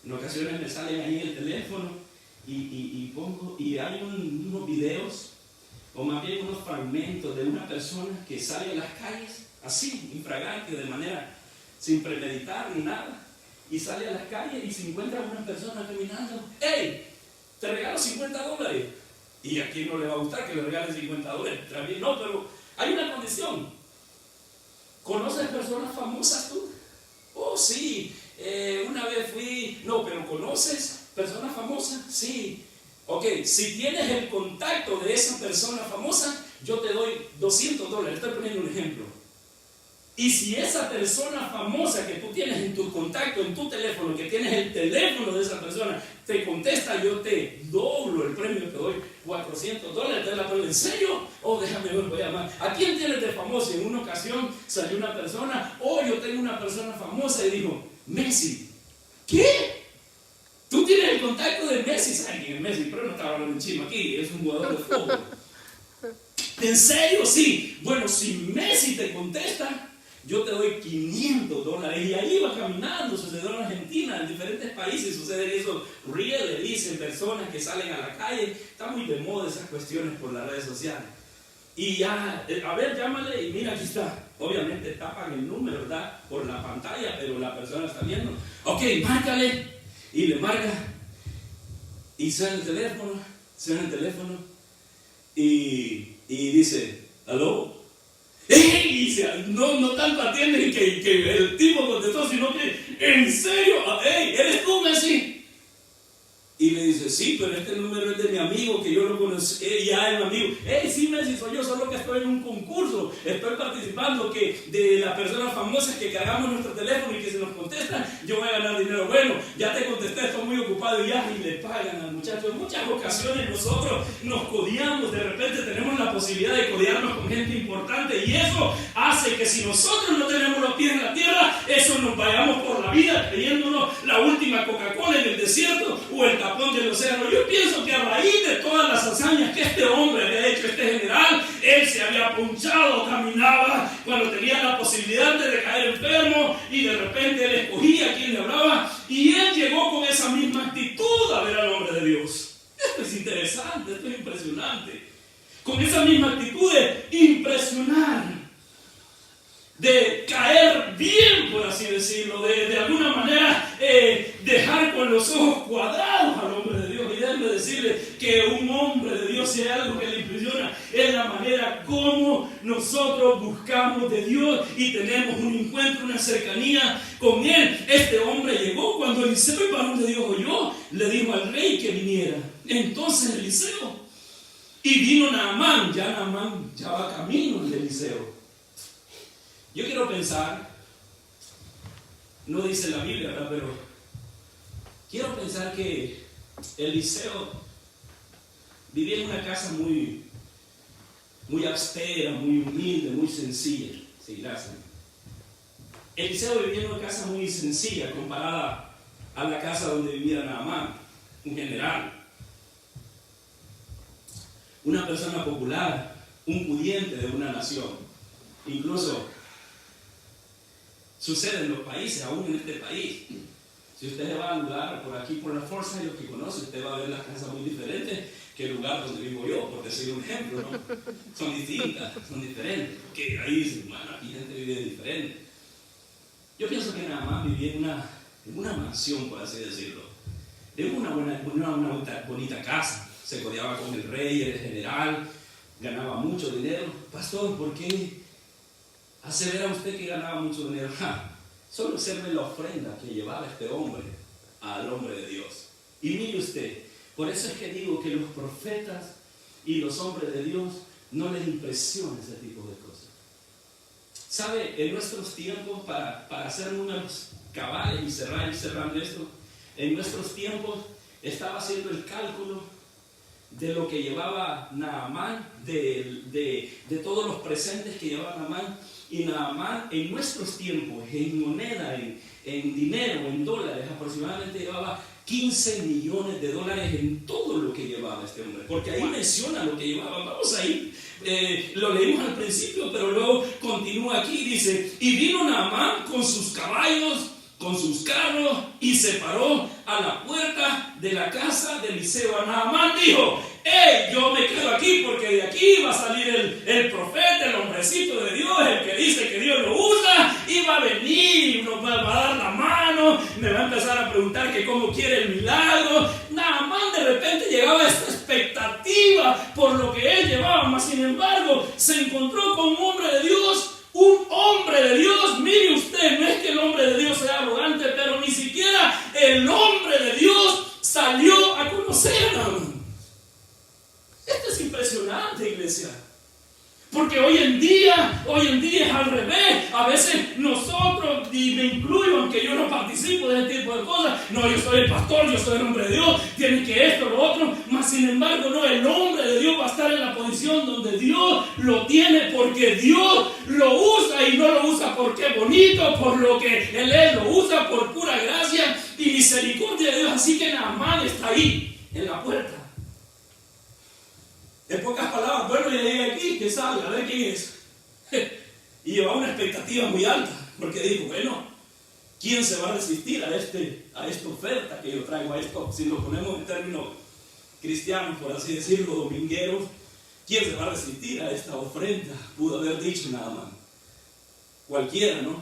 En ocasiones me salen ahí en el teléfono y pongo, y hay unos videos, o más bien unos fragmentos de una persona que sale a las calles así, infragante, de manera sin premeditar ni nada, y sale a las calles y se encuentra una persona caminando. ¡Hey! Te regalo $50. ¿Y a quién no le va a gustar que le regalen $50? También no, pero hay una condición. ¿Conoces personas famosas tú? Oh, sí, una vez fui. No, pero ¿conoces personas famosas? Sí. Ok, si tienes el contacto de esa persona famosa, yo te doy $200. Estoy poniendo un ejemplo. Y si esa persona famosa que tú tienes en tu contacto, en tu teléfono, que tienes el teléfono de esa persona, te contesta, yo te doblo el premio, te doy $400. ¿Te la doy en serio? Oh, déjame ver, voy a llamar. ¿A quién tienes de famoso? En una ocasión salió una persona: oh, yo tengo una persona famosa, y dijo: Messi. ¿Qué? Tú tienes el contacto de Messi. ¿Sabes quién es Messi? Pero no estaba hablando en chima aquí, es un jugador de fútbol. ¿En serio? Sí. Bueno, si Messi te contesta, yo te doy $500. Y ahí va caminando. Sucedió en Argentina, en diferentes países sucede eso. Le dicen personas que salen a la calle. Está muy de moda esas cuestiones por las redes sociales. Y ya, a ver, llámale, y mira, aquí está. Obviamente tapan el número, ¿verdad?, por la pantalla, pero la persona está viendo. Ok, márcale. Y le marca. Y suena el teléfono. Y dice: ¿aló? ¡Ey! No tanto atienden que el tipo contestó, sino que: ¿en serio? ¡Ey! ¿Eres tú, Messi? Y le dice: sí, pero este número es de mi amigo, que yo lo conocí, ya es mi amigo. ¡Ey! Sí, Messi, soy yo, solo que estoy en un concurso, estoy participando, que de las personas famosas que cargamos nuestro teléfono y que se nos contestan, yo voy a ganar dinero. Bueno, ya te contesté, estoy muy ocupado, y le pagan al muchacho. En muchas ocasiones nosotros nos codeamos, de repente tenemos la posibilidad de codearnos con gente importante, y eso hace que si nosotros no tenemos los pies en la tierra, eso nos vayamos por la vida creyéndonos la última Coca-Cola en el desierto o el tapón del océano. Yo pienso que a raíz de todas las hazañas que este hombre había hecho, este general, él se había punchado, caminaba cuando tenía la posibilidad de caer enfermo, y de repente él escogía a quien le hablaba, y él llegó con esa misma actitud a ver al hombre de Dios. Esto es interesante, esto es impresionante. Con esa misma actitud de impresionar, de caer bien, por así decirlo, de alguna manera dejar con los ojos cuadrados al hombre de Dios. Y déjenme decirle que un hombre de Dios, si hay algo que le impresiona, es la manera como nosotros buscamos de Dios y tenemos un encuentro, una cercanía con Él. Este hombre llegó cuando Eliseo, el varón de Dios, oyó, le dijo al rey que viniera. Entonces Eliseo, y vino Naamán ya va camino de Eliseo. Yo quiero pensar, no dice la Biblia, ¿verdad?, pero quiero pensar que Eliseo vivía en una casa muy austera, muy humilde, muy sencilla. Sí, gracias. Eliseo vivía en una casa muy sencilla comparada a la casa donde vivía Naamán, un general, una persona popular, un pudiente de una nación. Incluso sucede en los países, aún en este país. Si usted va al lugar por aquí, por la Forza, y los que conoce, usted va a ver las casas muy diferentes que el lugar donde vivo yo, por decir un ejemplo, ¿no? Son distintas, son diferentes. Porque ahí dicen, bueno, aquí gente vive diferente. Yo pienso que nada más vivía en una mansión, por así decirlo. En una bonita casa. Se codeaba con el rey, el general, ganaba mucho dinero. Pastor, ¿por qué asevera usted que ganaba mucho dinero? Solo observe la ofrenda que llevaba este hombre al hombre de Dios. Y mire usted, por eso es que digo que los profetas y los hombres de Dios no les impresiona ese tipo de cosas. ¿Sabe? En nuestros tiempos, para hacer números cabales y cerrando esto, en nuestros tiempos estaba haciendo el cálculo de lo que llevaba Naamán, de todos los presentes que llevaba Naamán. Y Naamán en nuestros tiempos, en moneda, en dinero, en dólares, aproximadamente llevaba 15 millones de dólares en todo lo que llevaba este hombre. Porque ahí menciona lo que llevaba. Vamos ahí, lo leímos al principio, pero luego continúa aquí, dice, y vino Naamán con sus caballos, con sus carros, y se paró a la puerta de la casa de Eliseo. Naamán dijo, yo me quedo aquí porque de aquí va a salir el profeta, el hombrecito de Dios, el que dice que Dios lo usa, y va a venir, nos va a dar la mano, me va a empezar a preguntar que cómo quiere el milagro. Naamán de repente llegaba a esta expectativa por lo que él llevaba, mas sin embargo se encontró con un hombre de Dios. Un hombre de Dios, mire usted, no es que el hombre de Dios sea arrogante, pero ni siquiera el hombre de Dios salió a conocerlo. Esto es impresionante, iglesia. Porque hoy en día es al revés. A veces nosotros, y me incluyo, aunque yo no participo de este tipo de cosas, no, yo soy el pastor, yo soy el hombre de Dios, tiene que esto, lo otro, mas sin embargo, no, el hombre de Dios va a estar en la posición donde Dios lo tiene, porque Dios lo usa, y no lo usa porque es bonito, por lo que Él es, lo usa por pura gracia y misericordia de Dios. Así que Naamán está ahí, en la puerta. En pocas palabras, bueno, ya llegué aquí, que salga, a ver quién es. Y llevaba una expectativa muy alta, porque dijo, bueno, ¿quién se va a resistir a esta oferta que yo traigo, a esto? Si lo ponemos en términos cristianos, por así decirlo, domingueros, ¿quién se va a resistir a esta ofrenda? Pudo haber dicho nada más. Cualquiera, ¿no?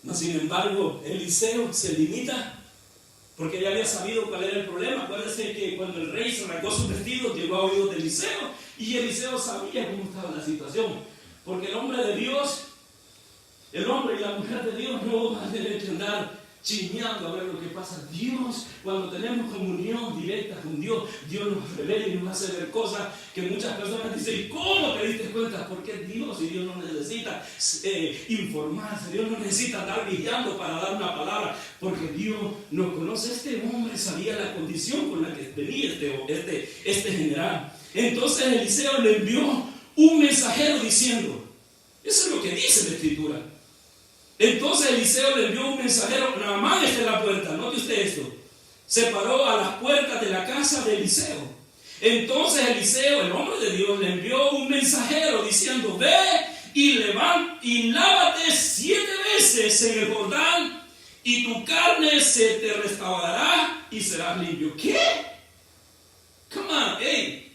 Mas sin embargo, Eliseo se limita, porque ya había sabido cuál era el problema. Acuérdense que cuando el rey se arrancó sus vestidos, llegó a oídos de Eliseo, y Eliseo sabía cómo estaba la situación. Porque el hombre de Dios, el hombre y la mujer de Dios no van a tener que andar chismeando a ver lo que pasa. Dios, cuando tenemos comunión directa con Dios, Dios nos revela y nos hace ver cosas que muchas personas dicen, ¿cómo te diste cuenta? Porque es Dios, y Dios no necesita informarse, Dios no necesita estar guiando para dar una palabra, porque Dios nos conoce. Este hombre sabía la condición con la que venía este general. Entonces Eliseo le envió un mensajero diciendo, eso es lo que dice la Escritura. Entonces Eliseo le envió un mensajero. Naamán está en la puerta, note usted esto. Se paró a las puertas de la casa de Eliseo. Entonces Eliseo, el hombre de Dios, le envió un mensajero diciendo, ve y lávate 7 veces en el Jordán, y tu carne se te restaurará y serás limpio. ¿Qué? Come on, hey.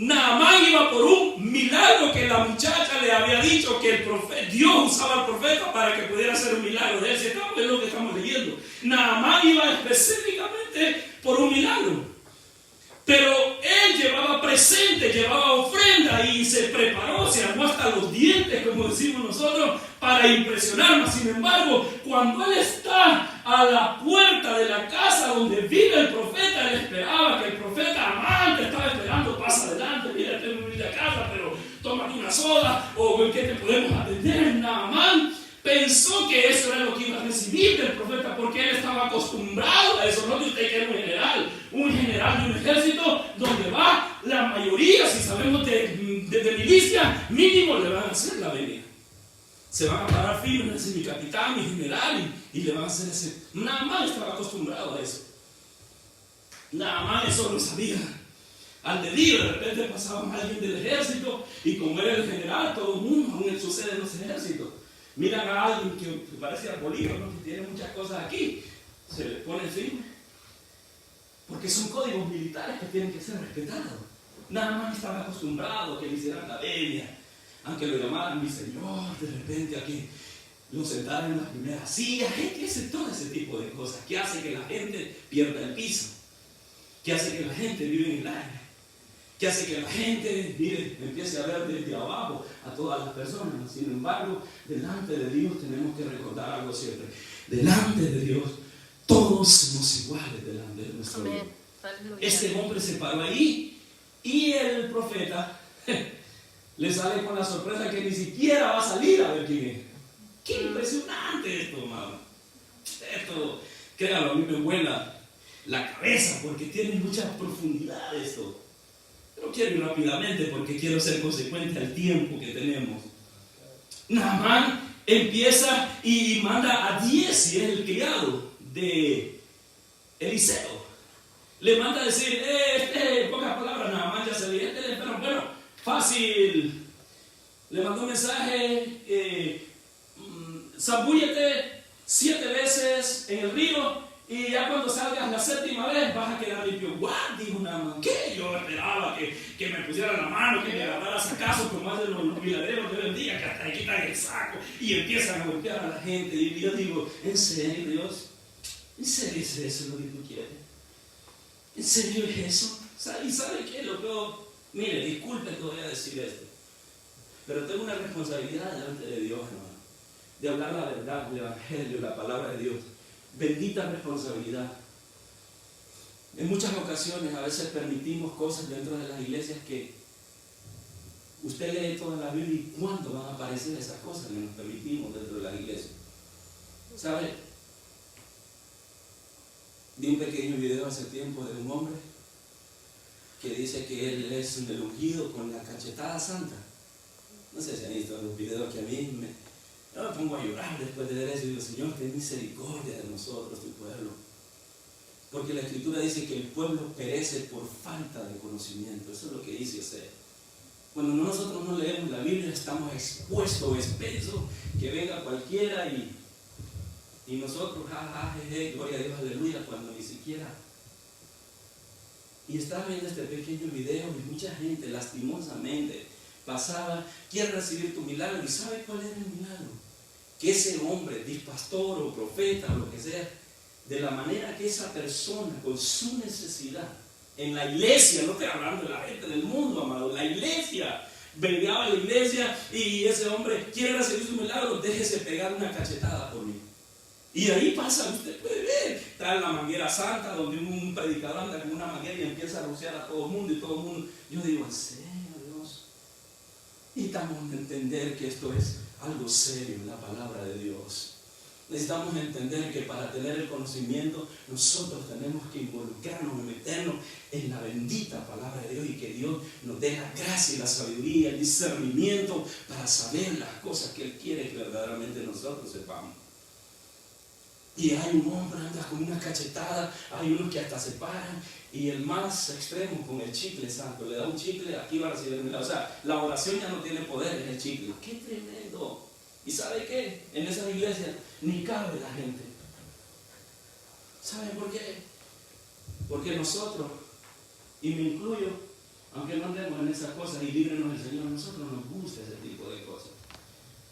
Naamán iba por un milagro que la muchacha le había dicho que el profeta, Dios usaba al profeta para que pudiera hacer un milagro de él. Si estamos en lo que estamos leyendo, Naamán iba específicamente por un milagro, pero él llevaba presente, llevaba ofrenda, y se preparó, se armó hasta los dientes, como decimos nosotros, para impresionarnos. Sin embargo, cuando él está a la puerta de la casa donde vive el profeta, él esperaba que el profeta amante estaba esperando, pasa adelante, mira, tengo que ir a casa, pero tómate una soda, o en qué te podemos atender. Naamán pensó que eso era lo que iba a recibir del profeta, porque él estaba acostumbrado a eso. No que usted que era un general de un ejército, donde va la mayoría, si sabemos de milicia, mínimo le van a hacer la venida. Se van a parar firmes, mi capitán, mi general, y le van a hacer ese. Naamán estaba acostumbrado a eso. Naamán eso lo sabía. al dedillo. De repente pasaba alguien del ejército y como era el general, todo el mundo, aún sucede en los ejércitos, miran a alguien que parece arbolito, ¿no? Que tiene muchas cosas aquí, se le pone firme, porque son códigos militares que tienen que ser respetados. Nada más estaba acostumbrado a que le hicieran la venia, aunque lo llamaran mi señor, de repente aquí lo sentaron en la primera silla, que hace todo ese tipo de cosas, que hace que la gente pierda el piso, que hace que la gente vive en el aire, que hace que la gente, mire, empiece a ver desde abajo a todas las personas. Sin embargo, delante de Dios tenemos que recordar algo siempre: delante de Dios todos somos iguales delante de nuestro Dios. Este hombre se paró ahí y el profeta le sale con la sorpresa que ni siquiera va a salir a ver quién es. ¡Qué impresionante esto, hermano! Esto, créanlo, a mí me vuela la cabeza porque tiene mucha profundidad esto. Pero quiero ir rápidamente porque quiero ser consecuente al tiempo que tenemos. Naamán empieza y manda a Giezi, el criado de Eliseo. Le manda a decir, pocas palabras, Naamán ya se veía, pero bueno, fácil. Le mandó un mensaje, zambúllete 7 veces en el río y ya cuando salgas la 7ª vez vas a quedar limpio. ¿What? Dijo Naamán. ¿Qué? Yo esperaba que me pusieran la mano, que me agarraras a caso como hacen los milaneros de hoy en día, que hasta le quitan el saco y empiezan a golpear a la gente. Y yo digo, ¿en serio, Dios? ¿En serio es eso lo que tú quieres? ¿En serio es eso? ¿Y sabe qué? Lo que mire, disculpe que voy a decir esto, pero tengo una responsabilidad delante de Dios, hermano, de hablar la verdad, el evangelio, la palabra de Dios. Bendita responsabilidad. En muchas ocasiones a veces permitimos cosas dentro de las iglesias que usted lee toda la Biblia y ¿cuándo van a aparecer esas cosas que nos permitimos dentro de las iglesias? ¿Sabe? Vi un pequeño video hace tiempo de un hombre que dice que él es el ungido con la cachetada santa. No sé si han visto los videos que a mí yo me pongo a llorar después de ver eso y digo, Señor, ten misericordia de nosotros, tu pueblo. Porque la Escritura dice que el pueblo perece por falta de conocimiento. Eso es lo que dice Osea. Cuando nosotros no leemos la Biblia estamos expuestos, expensos, que venga cualquiera y nosotros, gloria a Dios, aleluya, cuando ni siquiera. Y estaba viendo este pequeño video y mucha gente lastimosamente pasaba, quiere recibir tu milagro. ¿Y sabe cuál era el milagro? Que ese hombre, pastor o profeta o lo que sea, de la manera que esa persona con su necesidad, en la iglesia, no estoy hablando de la gente del mundo, amado, la iglesia, venía a la iglesia y ese hombre quiere recibir su milagro, déjese pegar una cachetada por mí. Y ahí pasa, usted puede ver, está en la manguera santa donde un predicador anda con una manguera y empieza a rociar a todo el mundo y todo el mundo. Yo digo, ¿en serio, Dios? Y necesitamos entender que esto es algo serio en la palabra de Dios. Necesitamos entender que para tener el conocimiento nosotros tenemos que involucrarnos, meternos en la bendita palabra de Dios y que Dios nos dé la gracia y la sabiduría, el discernimiento para saber las cosas que Él quiere que verdaderamente nosotros sepamos. Y hay un hombre anda con una cachetada, hay unos que hasta se paran y el más extremo con el chicle santo, le da un chicle, aquí va a recibir el milagro. O sea, la oración ya no tiene poder, es el chicle. ¡Qué tremendo! ¿Y sabe qué? En esas iglesias ni cabe la gente. ¿Saben por qué? Porque nosotros, y me incluyo, aunque no andemos en esas cosas y líbrenos el Señor, a nosotros nos gusta ese tipo de cosas.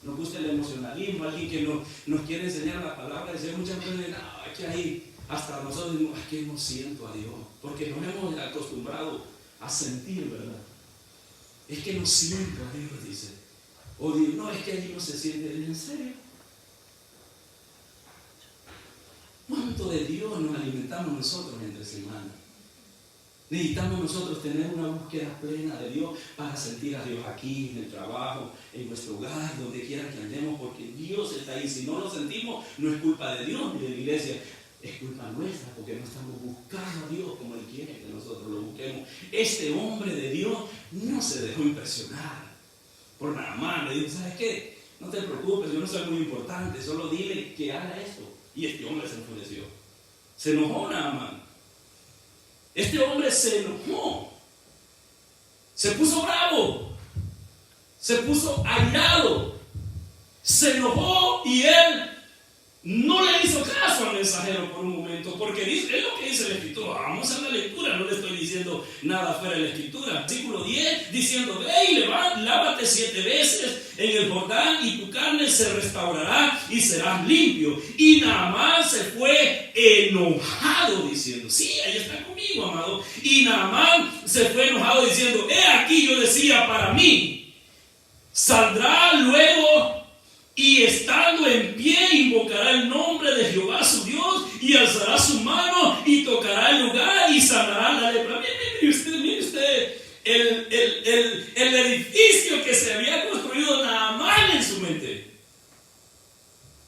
Nos gusta el emocionalismo, alguien que nos quiere enseñar la palabra, decir muchas veces, no, es que ahí hasta nosotros decimos, es que no siento a Dios, porque nos hemos acostumbrado a sentir, ¿verdad? Es que no siento a Dios, dice. O digo, no, es que allí no se siente. ¿En serio? ¿Cuánto de Dios nos alimentamos nosotros entre semana? Necesitamos nosotros tener una búsqueda plena de Dios para sentir a Dios aquí, en el trabajo, en nuestro hogar, donde quiera que andemos, porque Dios está ahí. Si no lo sentimos, no es culpa de Dios ni de la iglesia, es culpa nuestra, porque no estamos buscando a Dios como Él quiere que nosotros lo busquemos. Este hombre de Dios no se dejó impresionar por Naamán. Le dijo, ¿sabes qué? No te preocupes, yo no soy muy importante, solo dile que haga esto. Y este hombre se enfureció. Se enojó Naamán. Este hombre se enojó. Se puso bravo, se puso airado, se enojó y él no le hizo caso al mensajero por un momento, porque es lo que dice la Escritura. Vamos a la lectura, no le estoy diciendo nada fuera de la Escritura. Versículo 10, diciendo: ve y lávate 7 veces en el Jordán y tu carne se restaurará y serás limpio. Y Naamán se fue enojado diciendo, sí, ahí está conmigo, amado. Y Naamán se fue enojado diciendo: he aquí yo decía para mí, saldrá luego y estando en pie invocará el nombre de Jehová su Dios y alzará su mano y tocará el lugar y sanará la lepra. Mire usted el edificio que se había construido Naamán en su mente.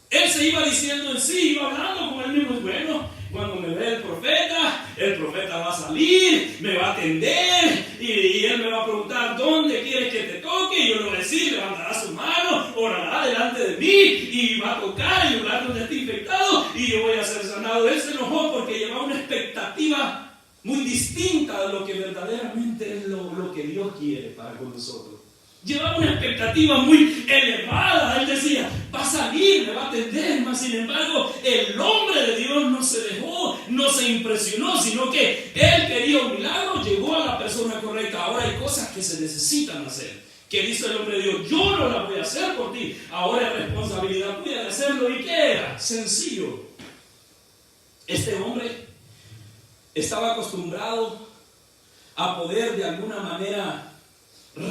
Él se iba diciendo en sí, iba hablando con él mismo: bueno, cuando me ve el profeta va a salir, me va a atender y él me va a preguntar: ¿dónde quieres que te toque? Y yo le voy a decir, levantará su mano, orará delante de mí y va a tocar el lugar donde esté infectado y yo voy a ser sanado. Él se enojó porque llevaba una expectativa muy distinta de lo que verdaderamente es lo que Dios quiere para con nosotros. Llevaba una expectativa muy elevada. Él decía: va a salir, me va a atender. Mas sin embargo, el hombre de Dios no se dejó, no se impresionó, sino que él quería un milagro, llegó a la persona correcta. Ahora hay cosas que se necesitan hacer, que dice el hombre de Dios: yo no las voy a hacer por ti. Ahora es responsabilidad tuya de hacerlo. ¿Y qué era? Sencillo. Este hombre estaba acostumbrado a poder de alguna manera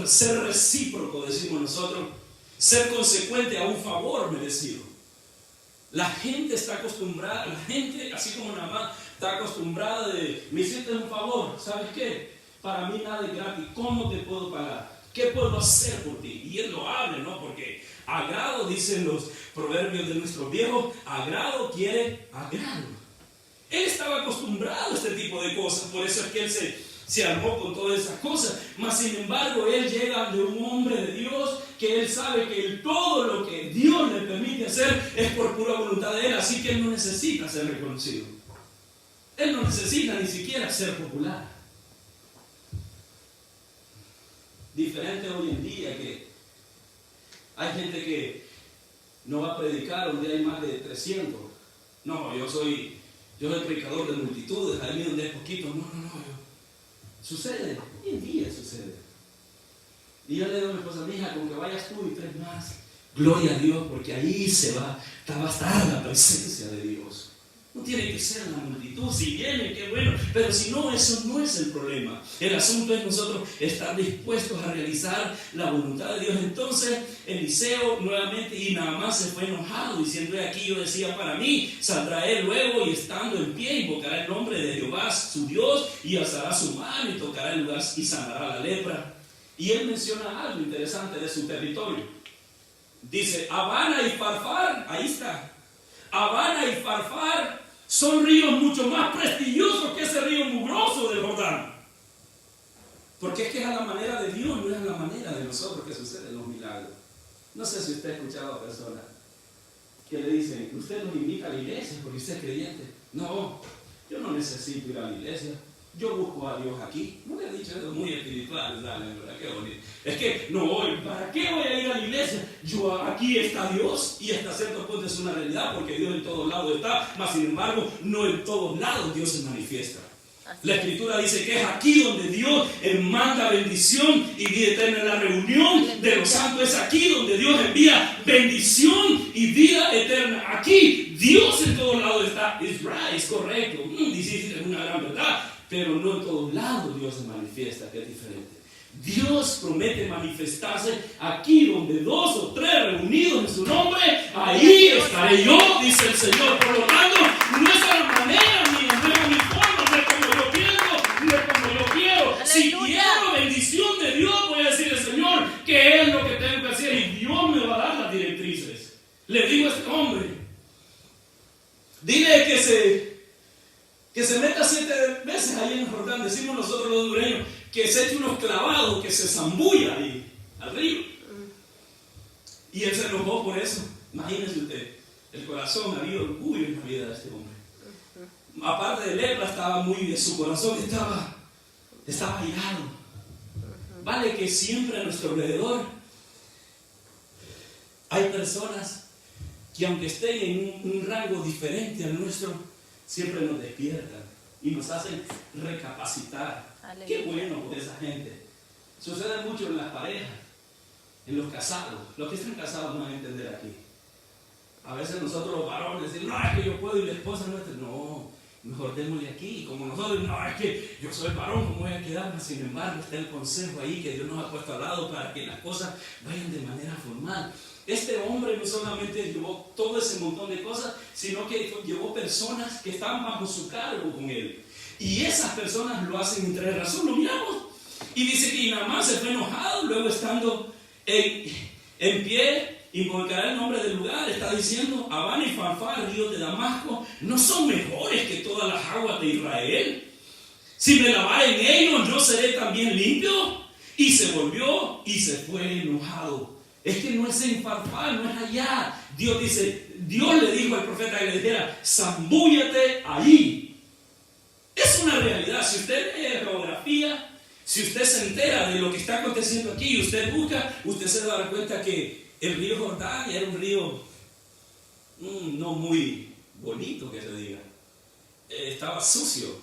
ser recíproco, decimos nosotros, ser consecuente a un favor merecido. La gente está acostumbrada, la gente, así como Naamán, está acostumbrada de: me hiciste un favor, ¿sabes qué? Para mí nada es gratis, ¿cómo te puedo pagar? ¿Qué puedo hacer por ti? Y él lo habla, ¿no? Porque agrado, dicen los proverbios de nuestros viejos, agrado quiere agrado. Él estaba acostumbrado a este tipo de cosas, por eso es que él se armó con todas esas cosas. Mas sin embargo, él llega de un hombre de Dios que él sabe que todo lo que Dios le permite hacer es por pura voluntad de él, así que él no necesita ser reconocido. Él no necesita ni siquiera ser popular. Diferente hoy en día, que hay gente que no va a predicar donde hay más de 300. No, yo soy predicador de multitudes, ahí donde hay poquitos. No. Sucede, hoy en día sucede. Y yo le digo a mi esposa: mi hija, con que vayas tú y 3 más, gloria a Dios, porque ahí va a estar la presencia de Dios. No tiene que ser la multitud, si viene, qué bueno, pero si no, eso no es el problema. El asunto es nosotros estar dispuestos a realizar la voluntad de Dios. Entonces Eliseo nuevamente, y Naamán se fue enojado diciendo: aquí yo decía para mí, saldrá él luego y estando en pie invocará el nombre de Jehová su Dios y alzará su mano y tocará el lugar y sanará la lepra. Y él menciona algo interesante de su territorio. Dice: Habana y Farfar, ahí está. Habana y Farfar son ríos mucho más prestigiosos que ese río mugroso del Jordán. Porque es que es a la manera de Dios, no es a la manera de nosotros que suceden los milagros. No sé si usted ha escuchado a personas que le dicen: usted nos invita a la iglesia porque usted es creyente. No, yo no necesito ir a la iglesia. Yo busco a Dios aquí. No le he dicho eso, muy espiritual, ¿sabes? ¿Verdad? Qué bonito. Es que no voy. ¿Para qué voy a ir a la iglesia? Aquí está Dios, y hasta cierto punto es una realidad, porque Dios en todos lados está, mas sin embargo, no en todos lados Dios se manifiesta. La Escritura dice que es aquí donde Dios manda bendición y vida eterna. En la reunión de los santos es aquí donde Dios envía bendición y vida eterna. Aquí Dios en todos lados está. Es correcto. Dice, es una gran verdad. Pero no en todos lados Dios se manifiesta, que es diferente. Dios promete manifestarse aquí donde 2 o 3 reunidos en su nombre, ahí estaré yo, dice el Señor. Por lo tanto, no es a la manera mía, no es a mi forma, no es como yo pienso, no es como yo quiero. ¡Aleluya! Si quiero bendición de Dios, voy a decirle: Señor, ¿qué es lo que tengo que hacer? Y Dios me va a dar las directrices. Le digo a este hombre: dile que se meta 7 veces ahí en el Jordán. Decimos nosotros los hondureños, que se eche unos clavados, que se zambulla ahí al río. Y él se enojó por eso. Imagínese usted, el corazón, había orgullo en la vida de este hombre. Aparte de lepra, su corazón estaba airado. vale que siempre a nuestro alrededor hay personas que aunque estén en un rango diferente al nuestro, siempre nos despiertan y nos hacen recapacitar. Aleluya. Qué bueno por esa gente. Sucede mucho en las parejas, en los casados. Los que están casados van a entender aquí. A veces nosotros los varones decimos, no, es que yo puedo, y la esposa nuestra, no, mejor démosle aquí. Como nosotros, no, es que yo soy varón, ¿cómo voy a quedarme? Sin embargo, está el consejo ahí que Dios nos ha puesto al lado para que las cosas vayan de manera formal. Este hombre no solamente llevó todo ese montón de cosas, sino que llevó personas que estaban bajo su cargo con él. Y esas personas lo hacen en 3 razones. Lo miramos. Y dice que Naamán se fue enojado, luego estando en pie, invocará el nombre del lugar. Está diciendo, Abana y Farfar, ríos de Damasco, no son mejores que todas las aguas de Israel. Si me lavare en ellos, yo seré también limpio. Y se volvió y se fue enojado. Es que no es en Farfar, no es allá. Dios le dijo al profeta que le dijera, zambúllate allí. Es una realidad. Si usted lee geografía, si usted se entera de lo que está aconteciendo aquí y usted busca, usted se dará cuenta que el río Jordán era un río no muy bonito, que se diga. Estaba sucio.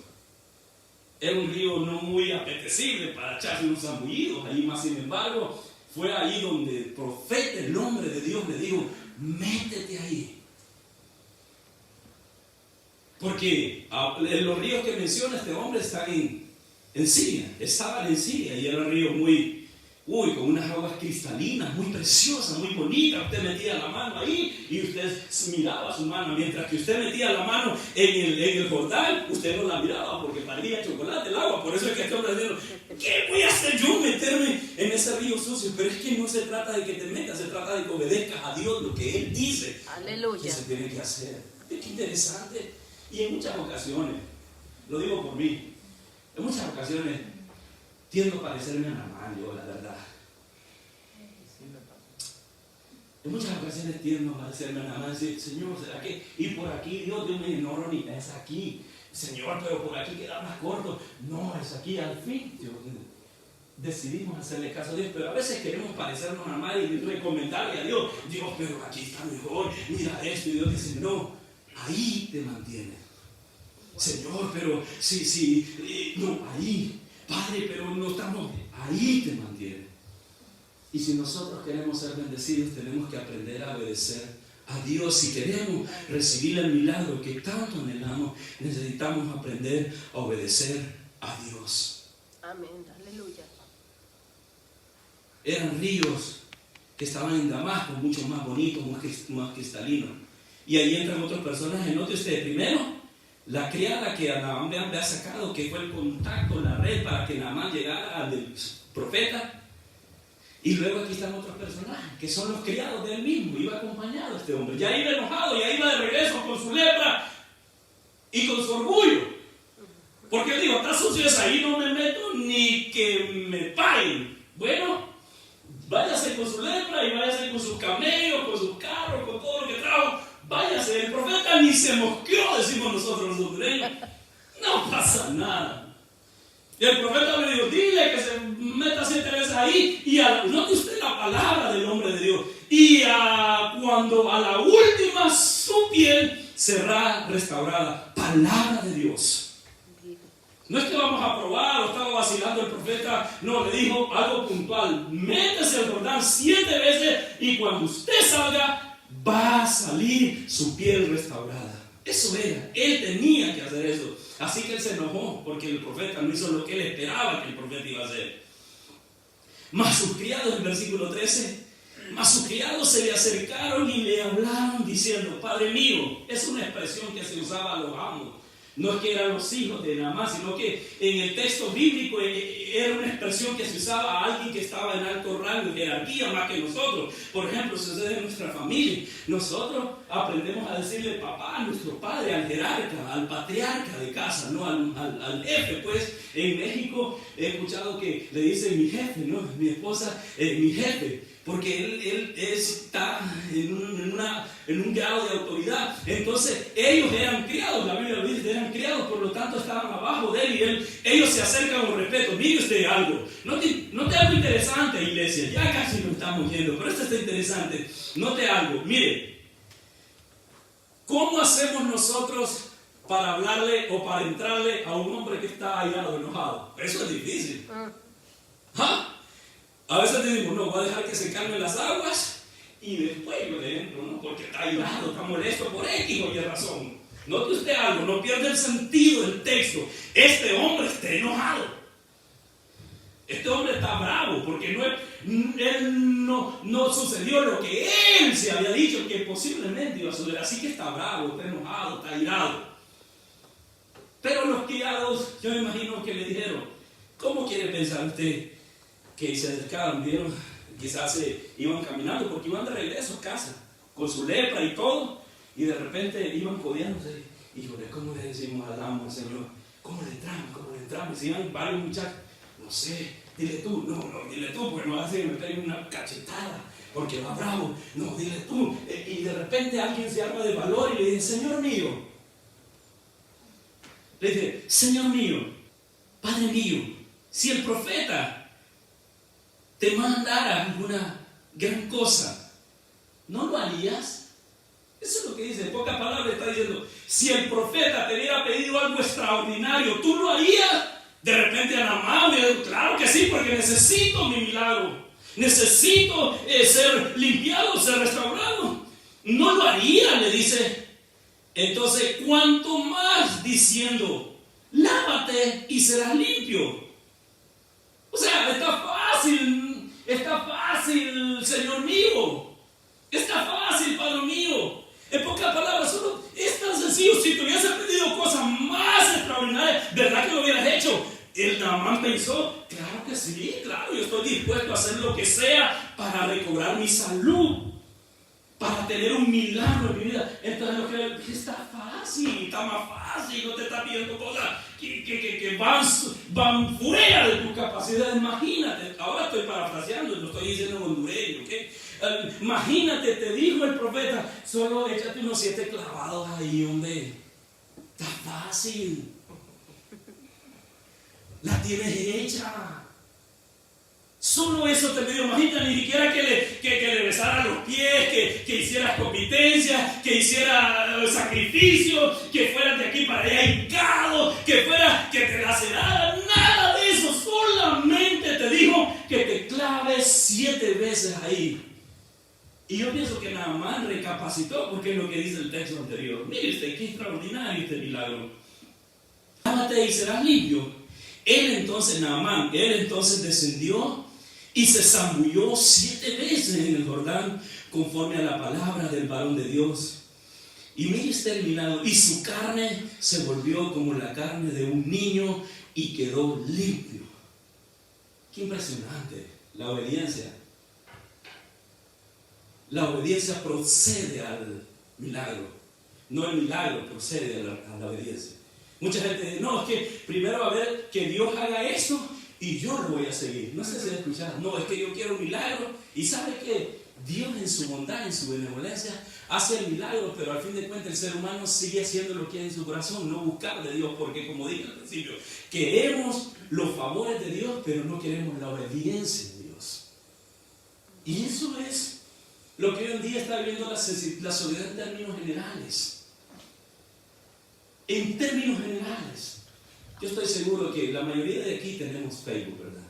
Era un río no muy apetecible para echarse unos zambullidos allí, más sin embargo, fue ahí donde el profeta, el hombre de Dios, le dijo, métete ahí. Porque los ríos que menciona este hombre están en Siria, estaban en Siria, y eran ríos con unas aguas cristalinas, muy preciosas, muy bonitas. Usted metía la mano ahí y usted miraba su mano, mientras que usted metía la mano en el Jordán, usted no la miraba porque parecía chocolate el agua. Por eso es que este hombre dijo, ¿qué voy a hacer yo meterme en ese río sucio? Pero es que no se trata de que te metas, se trata de que obedezcas a Dios lo que Él dice. Aleluya. Que se tiene que hacer. Es que interesante. Y en muchas ocasiones, lo digo por mí, en muchas ocasiones tiendo a parecerme a Naamán, yo, la verdad. En muchas ocasiones tiendo a parecerme a Naamán, decir, Señor, ¿será que? Y por aquí, Dios me ignoro ni es aquí. Señor, pero por aquí queda más corto. No, es aquí, al fin. Decidimos hacerle caso a Dios, pero a veces queremos parecernos a Naamán y recomendarle a Dios. Dios, pero aquí está mejor, mira esto. Y Dios dice, no, ahí te mantienes. Señor, pero no, ahí. Padre, pero no estamos, ahí te mantiene. Y si nosotros queremos ser bendecidos, tenemos que aprender a obedecer a Dios. Si queremos recibir el milagro que tanto anhelamos, necesitamos aprender a obedecer a Dios. Amén, aleluya. Eran ríos que estaban en Damasco, mucho más bonitos, más cristalinos. Y ahí entran otros personajes. Note usted, primero, la criada que a Naamán había sacado, que fue el contacto, la red para que Naamán llegara al profeta. Y luego aquí están otros personajes, que son los criados de él mismo. Iba acompañado este hombre. Ya iba enojado, ya iba de regreso con su lepra y con su orgullo. Porque él dijo, está sucio, ahí no me meto ni que me paguen. Bueno, váyase con su lepra y váyase con sus camellos, con sus carros, con todo lo que trajo. Váyase, el profeta ni se mosqueó, decimos nosotros los hondureños. No pasa nada. Y el profeta le dijo, dile que se meta 7 veces ahí. Y note usted la palabra del hombre de Dios. Y cuando a la última su piel será restaurada. Palabra de Dios. No es que vamos a probar o estaba vacilando el profeta. No, le dijo algo puntual. Métese al Jordán 7 veces y cuando usted salga, va a salir su piel restaurada. Eso era, él tenía que hacer eso. Así que él se enojó porque el profeta no hizo lo que él esperaba que el profeta iba a hacer. Mas sus criados, en versículo 13, mas sus criados se le acercaron y le hablaron diciendo, Padre mío. Es una expresión que se usaba a los amos. No es que eran los hijos de Naamán, sino que en el texto bíblico era una expresión que se usaba a alguien que estaba en alto rango, en jerarquía más que nosotros. Por ejemplo, sucede en nuestra familia. Nosotros aprendemos a decirle papá a nuestro padre, al jerarca, al patriarca de casa, no al jefe. Pues en México he escuchado que le dicen mi jefe, ¿no? Mi esposa, mi jefe. porque él está en un grado de autoridad. Entonces ellos eran criados, la Biblia lo dice, eran criados, por lo tanto estaban abajo de él y ellos se acercan con respeto. Mire usted algo, note algo interesante, iglesia, ya casi nos estamos yendo, pero esto está interesante. Note algo, mire, ¿cómo hacemos nosotros para hablarle o para entrarle a un hombre que está airado, enojado? Eso es difícil. ¿Ah? A veces decimos, no, voy a dejar que se calmen las aguas y después yo le entro, ¿no? Porque está airado, está molesto por X o Y razón. Note usted algo, no pierde el sentido del texto. Este hombre está enojado. Este hombre está bravo porque no sucedió lo que él se había dicho que posiblemente iba a suceder. Así que está bravo, está enojado, está airado. Pero los criados, yo me imagino que le dijeron, ¿cómo quiere pensar usted que se acercaban? Vieron, quizás iban caminando porque iban de regreso a casa, con su lepra y todo, y de repente iban codeándose. Híjole, ¿cómo le decimos al amo, al Señor? ¿Cómo le entramos? Y iban varios muchachos, no sé, dile tú, no, dile tú, porque no hace meter una cachetada, porque va bravo, no, dile tú. Y de repente alguien se arma de valor y le dice, Señor mío, le dice, Señor mío, Padre mío, si el profeta te mandara alguna gran cosa, ¿no lo harías? Eso es lo que dice, en pocas palabras está diciendo, si el profeta te hubiera pedido algo extraordinario, ¿tú lo harías? De repente a Naamán me dijo, claro que sí, porque necesito mi milagro, necesito ser limpiado, ser restaurado. No lo haría, le dice. Entonces, cuanto más diciendo, lávate y serás limpio. O sea, está fácil, Señor mío. Está fácil, Padre mío. En pocas palabras, solo es tan sencillo. Si te hubiese pedido cosas más extraordinarias, ¿verdad que lo hubieras hecho? El Naamán pensó, claro que sí, claro, yo estoy dispuesto a hacer lo que sea para recobrar mi salud, para tener un milagro en mi vida. Entonces lo que está fácil, está más fácil, no te está pidiendo cosas que van fuera de tu capacidad. Imagínate, ahora estoy parafraseando, lo estoy diciendo en hondureño, ¿ok? Imagínate, te dijo el profeta, solo échate unos 7 clavados ahí, hombre. Está fácil. La tienes hecha. Solo eso te pidió. Imagínate, ni siquiera que le besara los pies, que hiciera competencia, que hiciera sacrificio, que fueras de aquí para allá hincado, que te lacerara. Nada de eso. Solamente te dijo que te claves 7 veces ahí. Y yo pienso que Naamán recapacitó, porque es lo que dice el texto anterior. Mire usted, qué extraordinario este milagro. Lávate y serás limpio. Naamán descendió y se zambulló 7 veces en el Jordán, conforme a la palabra del varón de Dios. Y mire usted el milagro. Y su carne se volvió como la carne de un niño y quedó limpio. Qué impresionante la obediencia. La obediencia procede al milagro. No el milagro procede a la obediencia. Mucha gente dice, no, es que primero va a ver que Dios haga esto y yo lo voy a seguir. No sé si lo escucharon. No, es que yo quiero un milagro. Y sabe que Dios en su bondad, en su benevolencia, hace el milagro, pero al fin de cuentas el ser humano sigue haciendo lo que hay en su corazón, no buscar de Dios, porque como dije al principio, queremos los favores de Dios, pero no queremos la obediencia de Dios. Y eso es lo que hoy en día está viviendo la sociedad en términos generales. En términos generales, yo estoy seguro que la mayoría de aquí tenemos Facebook, ¿verdad?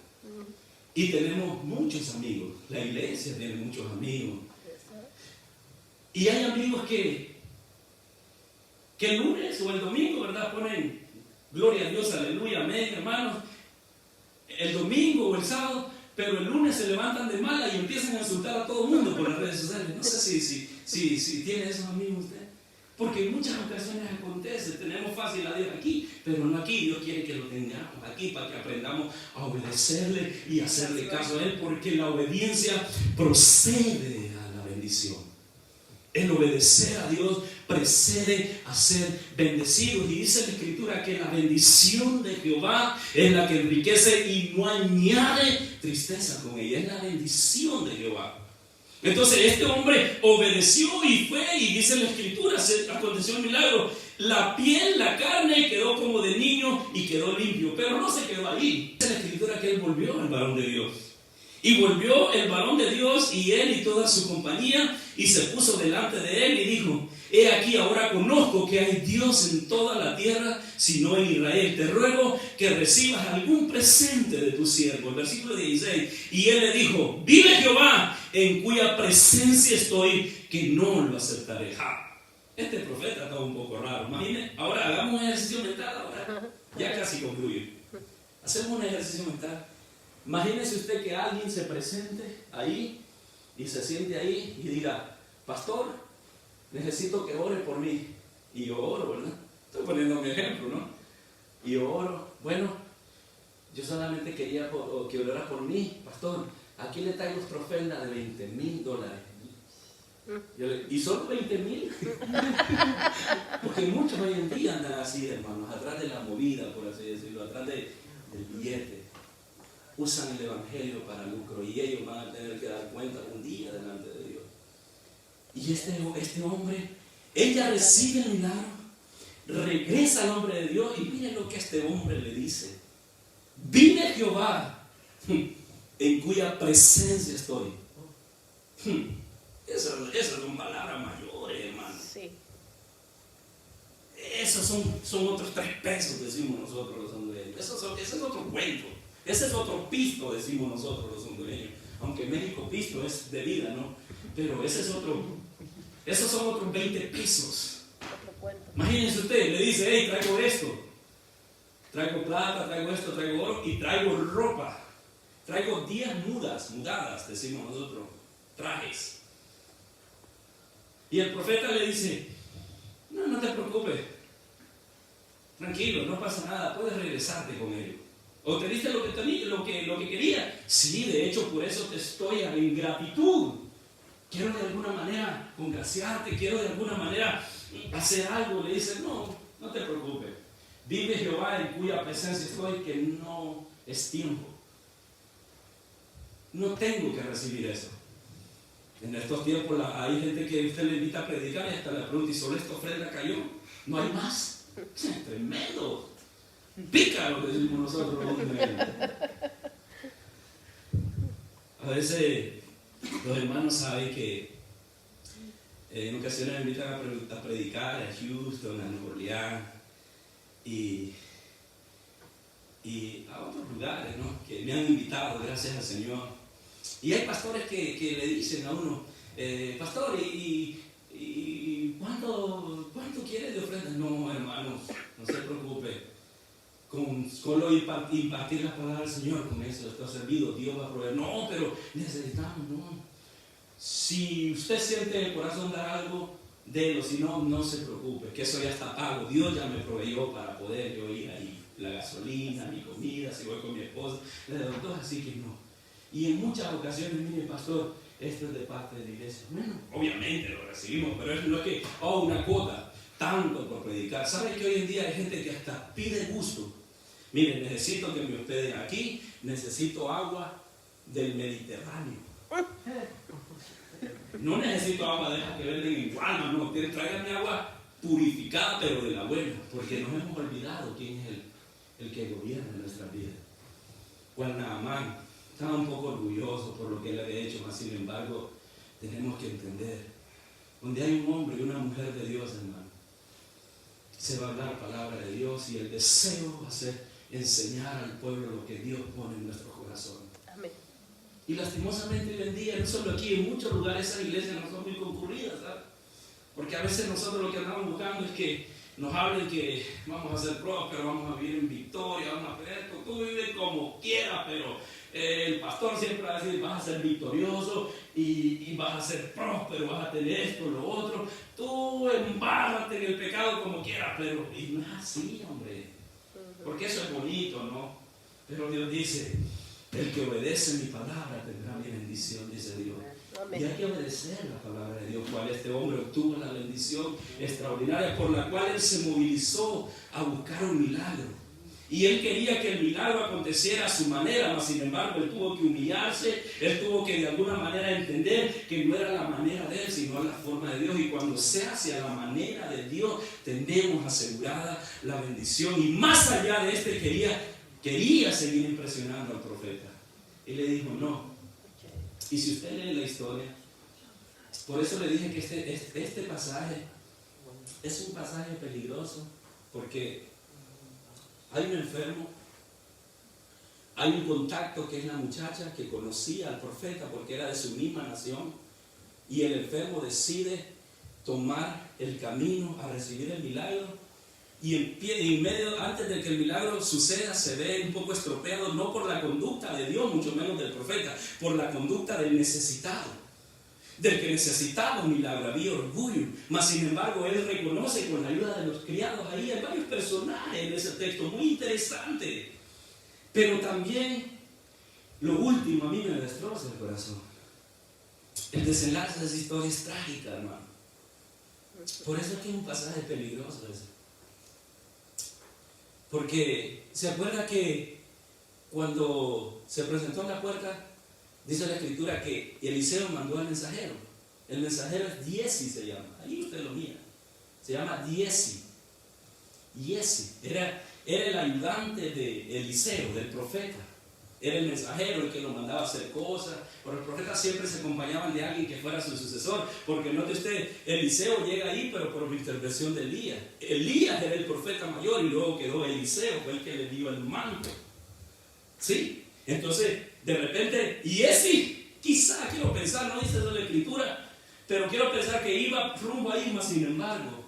Y tenemos muchos amigos. La iglesia tiene muchos amigos. Y hay amigos que el lunes o el domingo, ¿verdad? Ponen gloria a Dios, aleluya, amén, hermanos. El domingo o el sábado, pero el lunes se levantan de mala y empiezan a insultar a todo el mundo por las redes sociales. No sé si tiene esos amigos usted. Porque en muchas ocasiones acontece, tenemos fácil a Dios aquí, pero no aquí. Dios quiere que lo tengamos aquí para que aprendamos a obedecerle y hacerle caso a Él, porque la obediencia procede a la bendición. El obedecer a Dios precede a ser bendecidos. Y dice la Escritura que la bendición de Jehová es la que enriquece y no añade tristeza con ella. Es la bendición de Jehová. Entonces este hombre obedeció y fue, y dice la Escritura, se aconteció un milagro. La piel, la carne quedó como de niño y quedó limpio, pero no se quedó ahí. Dice la Escritura que él volvió al varón de Dios. Y volvió el varón de Dios y él y toda su compañía, y se puso delante de él y dijo: he aquí, ahora conozco que hay Dios en toda la tierra, sino en Israel. Te ruego que recibas algún presente de tu siervo. El versículo 16. Y él le dijo: vive Jehová, en cuya presencia estoy, que no lo aceptaré. Este profeta estaba un poco raro. Imagínense, ahora hagamos un ejercicio mental. Ahora ya casi concluye. Hacemos un ejercicio mental. Imagínese usted que alguien se presente ahí y se siente ahí y diga: pastor, necesito que ore por mí. Y yo oro, ¿verdad? Estoy poniendo mi ejemplo, ¿no? Y yo oro. Bueno, yo solamente quería que orara por mí, pastor. Aquí le traigo nuestra ofrenda de $20,000. ¿Y solo 20,000? Porque muchos hoy en día andan así, hermanos, atrás de la movida, por así decirlo, atrás del billete. Usan el evangelio para lucro y ellos van a tener que dar cuenta un día delante de Dios. Y este hombre, ella recibe el milagro, regresa al hombre de Dios y miren lo que este hombre le dice: vive Jehová, en cuya presencia estoy. Esas son palabras mayores, hermano. Sí. Esos son otros 3 pesos, decimos nosotros los hondureños. Ese es otro cuento. Ese es otro pisto, decimos nosotros los hondureños. Aunque en México pisto es de vida, ¿no? Pero esos son otros 20 pesos. Imagínense usted, le dice: hey, traigo esto. Traigo plata, traigo esto, traigo oro y traigo ropa. Traigo 10 mudadas, decimos nosotros, trajes. Y el profeta le dice: no te preocupes. Tranquilo, no pasa nada, puedes regresarte con ellos. ¿Obteniste lo que quería? Sí, de hecho, por eso te estoy en gratitud. Quiero de alguna manera congraciarte, quiero de alguna manera hacer algo. Le dice: no te preocupes. Vive Jehová, en cuya presencia estoy, que no es tiempo. No tengo que recibir eso. En estos tiempos hay gente que usted le invita a predicar y hasta le pregunta: ¿y solo esta ofrenda cayó? No hay más. Es tremendo. Pica lo que decimos nosotros. A veces los hermanos saben que en ocasiones me invitan a predicar a Houston, a Nueva Orleans y a otros lugares, ¿no? Que me han invitado, gracias al Señor. Y hay pastores que le dicen a uno: pastor, ¿y cuánto quieres de ofrenda? No, hermanos, no se preocupe. Con solo impartir la palabra del Señor, con eso está servido, Dios va a proveer. No, pero necesitamos, no. Si usted siente en el corazón dar algo, délo. Si no, no se preocupe, que eso ya está pago. Dios ya me proveyó para poder yo ir ahí. La gasolina, mi comida, si voy con mi esposa, así que no. Y en muchas ocasiones, mire, pastor, esto es de parte de la iglesia. Bueno, obviamente lo recibimos, pero eso no es que, una cuota, tanto por predicar. ¿Sabe que hoy en día hay gente que hasta pide gusto? Miren, necesito que me hospeden aquí, necesito agua del Mediterráneo. No necesito agua de esas que venden en Walmart, no, tráiganme agua purificada, pero de la buena, porque nos hemos olvidado quién es el que gobierna nuestras vidas. Juan Naamán estaba un poco orgulloso por lo que él había hecho, mas sin embargo, tenemos que entender, donde hay un hombre y una mujer de Dios, hermano, se va a hablar palabra de Dios y el deseo va a ser enseñar al pueblo lo que Dios pone en nuestro corazón. Amén. Y lastimosamente hoy en día, no solo aquí, en muchos lugares esas iglesias no son muy concurridas, ¿sabes? Porque a veces nosotros lo que andamos buscando es que nos hablen que vamos a ser prósperos, vamos a vivir en victoria, vamos a hacer esto, tú vives como quieras, pero el pastor siempre va a decir: vas a ser victorioso y vas a ser próspero, vas a tener esto, lo otro, tú embárrate en el pecado como quieras, pero y no es así, hombre, porque eso es bonito, ¿no? Pero Dios dice: el que obedece mi palabra tendrá mi bendición, dice Dios. Amén. Y hay que obedecer la palabra de Dios, cual este hombre obtuvo la bendición extraordinaria por la cual él se movilizó a buscar un milagro. Y él quería que el milagro aconteciera a su manera, mas sin embargo él tuvo que humillarse, él tuvo que de alguna manera entender que no era la manera de él, sino la forma de Dios. Y cuando se hace a la manera de Dios, tenemos asegurada la bendición. Y más allá de este quería seguir impresionando al profeta. Y le dijo no. Y si usted lee la historia, por eso le dije que este pasaje es un pasaje peligroso, porque hay un enfermo, hay un contacto que es la muchacha que conocía al profeta porque era de su misma nación, y el enfermo decide tomar el camino a recibir el milagro, y en medio, antes de que el milagro suceda, se ve un poco estropeado, no por la conducta de Dios, mucho menos del profeta, por la conducta del necesitado. Del que necesitaba un milagro, había orgullo, mas sin embargo él reconoce con la ayuda de los criados. Ahí hay varios personajes en ese texto, muy interesante. Pero también lo último a mí me destroza el corazón. El desenlace de esa historia es trágica, hermano. Por eso es que es un pasaje peligroso ese. Porque se acuerda que cuando se presentó en la puerta, dice la escritura que Eliseo mandó al mensajero. El mensajero es Giesi, se llama. Ahí usted lo mira. Se llama Giesi. Giesi era el ayudante de Eliseo, del profeta. Era el mensajero, el que lo mandaba a hacer cosas. Pero los profetas siempre se acompañaban de alguien que fuera su sucesor. Porque note usted, Eliseo llega ahí, pero por intervención de Elías. Elías era el profeta mayor y luego quedó Eliseo, fue el que le dio el manto. ¿Sí? Entonces, de repente, y ese, quizá quiero pensar, no dice eso en la escritura, pero quiero pensar que iba rumbo ahí, mas sin embargo,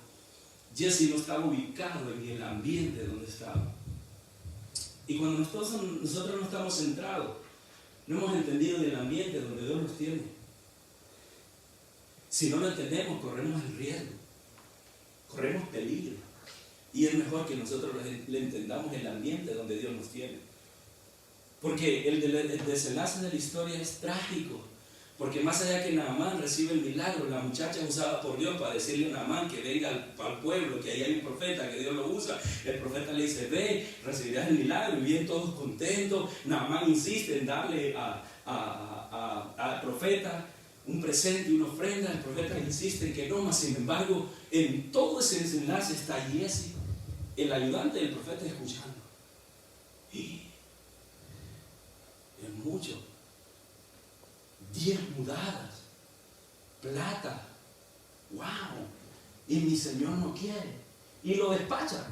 Giesi no estaba ubicado en el ambiente donde estaba. Y cuando nosotros no estamos centrados, no hemos entendido del ambiente donde Dios nos tiene. Si no lo entendemos, corremos el riesgo, corremos peligro. Y es mejor que nosotros le entendamos el ambiente donde Dios nos tiene. Porque el desenlace de la historia es trágico. Porque más allá que Naamán recibe el milagro, la muchacha usada por Dios para decirle a Naamán que venga al pueblo, que ahí hay un profeta, que Dios lo usa. El profeta le dice, ve, recibirás el milagro, y bien todos contentos. Naamán insiste en darle al profeta un presente y una ofrenda. El profeta insiste en que no, mas sin embargo, en todo ese desenlace está Giesi, el ayudante del profeta, escuchando. Y es mucho. 10 mudadas, plata, wow, y mi Señor no quiere, y lo despacha.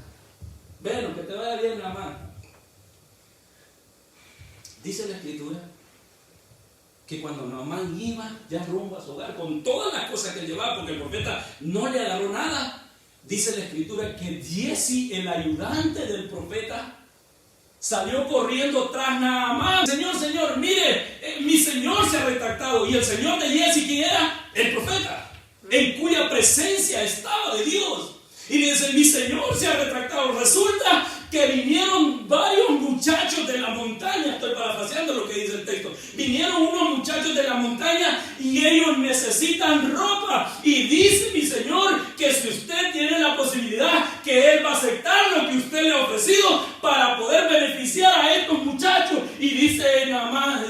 Bueno, que te vaya bien, Naamán. Dice la escritura que cuando Naamán iba ya rumbo a su hogar con todas las cosas que llevaba, porque el profeta no le agarró nada, dice la escritura que Giesi, el ayudante del profeta, salió corriendo tras Naamán. Señor, mire, mi Señor se ha retractado. Y el Señor de Giesi, ¿quién era? El profeta, en cuya presencia estaba de Dios. Y le dice, mi Señor se ha retractado. Resulta que vinieron varios muchachos de la montaña. Estoy parafraseando lo que dice el texto. Vinieron unos muchachos de la montaña y ellos necesitan ropa. Y dice mi Señor que si usted tiene la posibilidad, que Él va a aceptar lo que usted le ha ofrecido para poder beneficiar a estos muchachos. Y dice Naamán,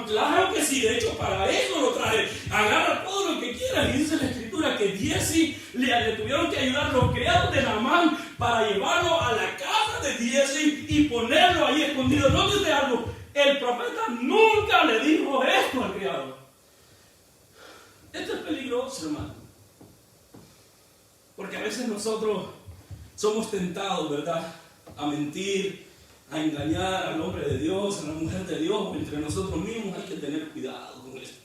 claro que sí, de hecho para eso lo traje. Agarra todo lo que quiera. Y dice la escritura que Giesi le tuvieron que ayudar los criados de Naamán para llevarlo a la casa de Giesi y ponerlo ahí escondido. Nótese algo, el profeta nunca le dijo esto al criado. Esto es peligroso, hermano, porque a veces nosotros somos tentados, ¿verdad?, a mentir, a engañar al hombre de Dios, a la mujer de Dios, o entre nosotros mismos. Hay que tener cuidado con esto.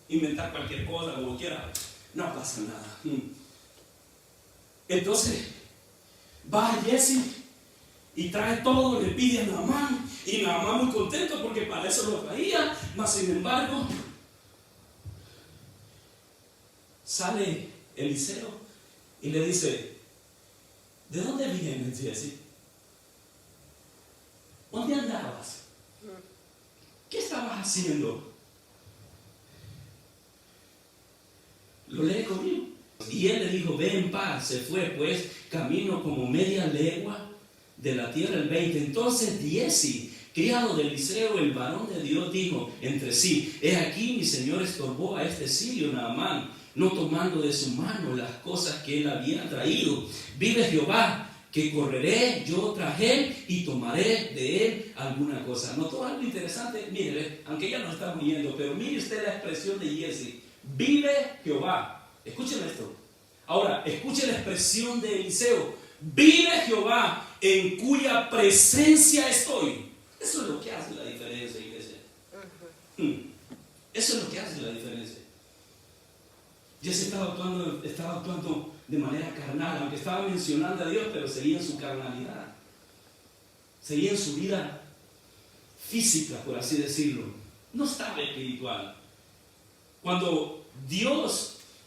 Inventar cualquier cosa, como quiera, no pasa nada. Entonces va a Giesi y trae todo, le pide a Naamán, y Naamán muy contento porque para eso lo traía. Mas sin embargo, sale Eliseo y le dice, ¿de dónde vienes, Giesi? ¿Dónde andabas? ¿Qué estabas haciendo? Y él le dijo, ve en paz. Se fue pues camino como media legua de la tierra el 20. Entonces Giezi, criado de Eliseo, el varón de Dios, dijo entre sí, he aquí mi señor estorbó a este sirio Naamán, no tomando de su mano las cosas que él había traído. Vive Jehová, que correré yo tras él y tomaré de él alguna cosa. ¿Notó algo interesante? Mire, aunque ya no está huyendo, pero mire usted la expresión de Giezi. Vive Jehová. Escuchen esto. Ahora, escuchen la expresión de Eliseo. Vive Jehová, en cuya presencia estoy. Eso es lo que hace la diferencia, iglesia. Eso es lo que hace la diferencia. Giezi estaba actuando de manera carnal, aunque estaba mencionando a Dios, pero seguía en su carnalidad. Seguía en su vida física, por así decirlo. No estaba espiritual.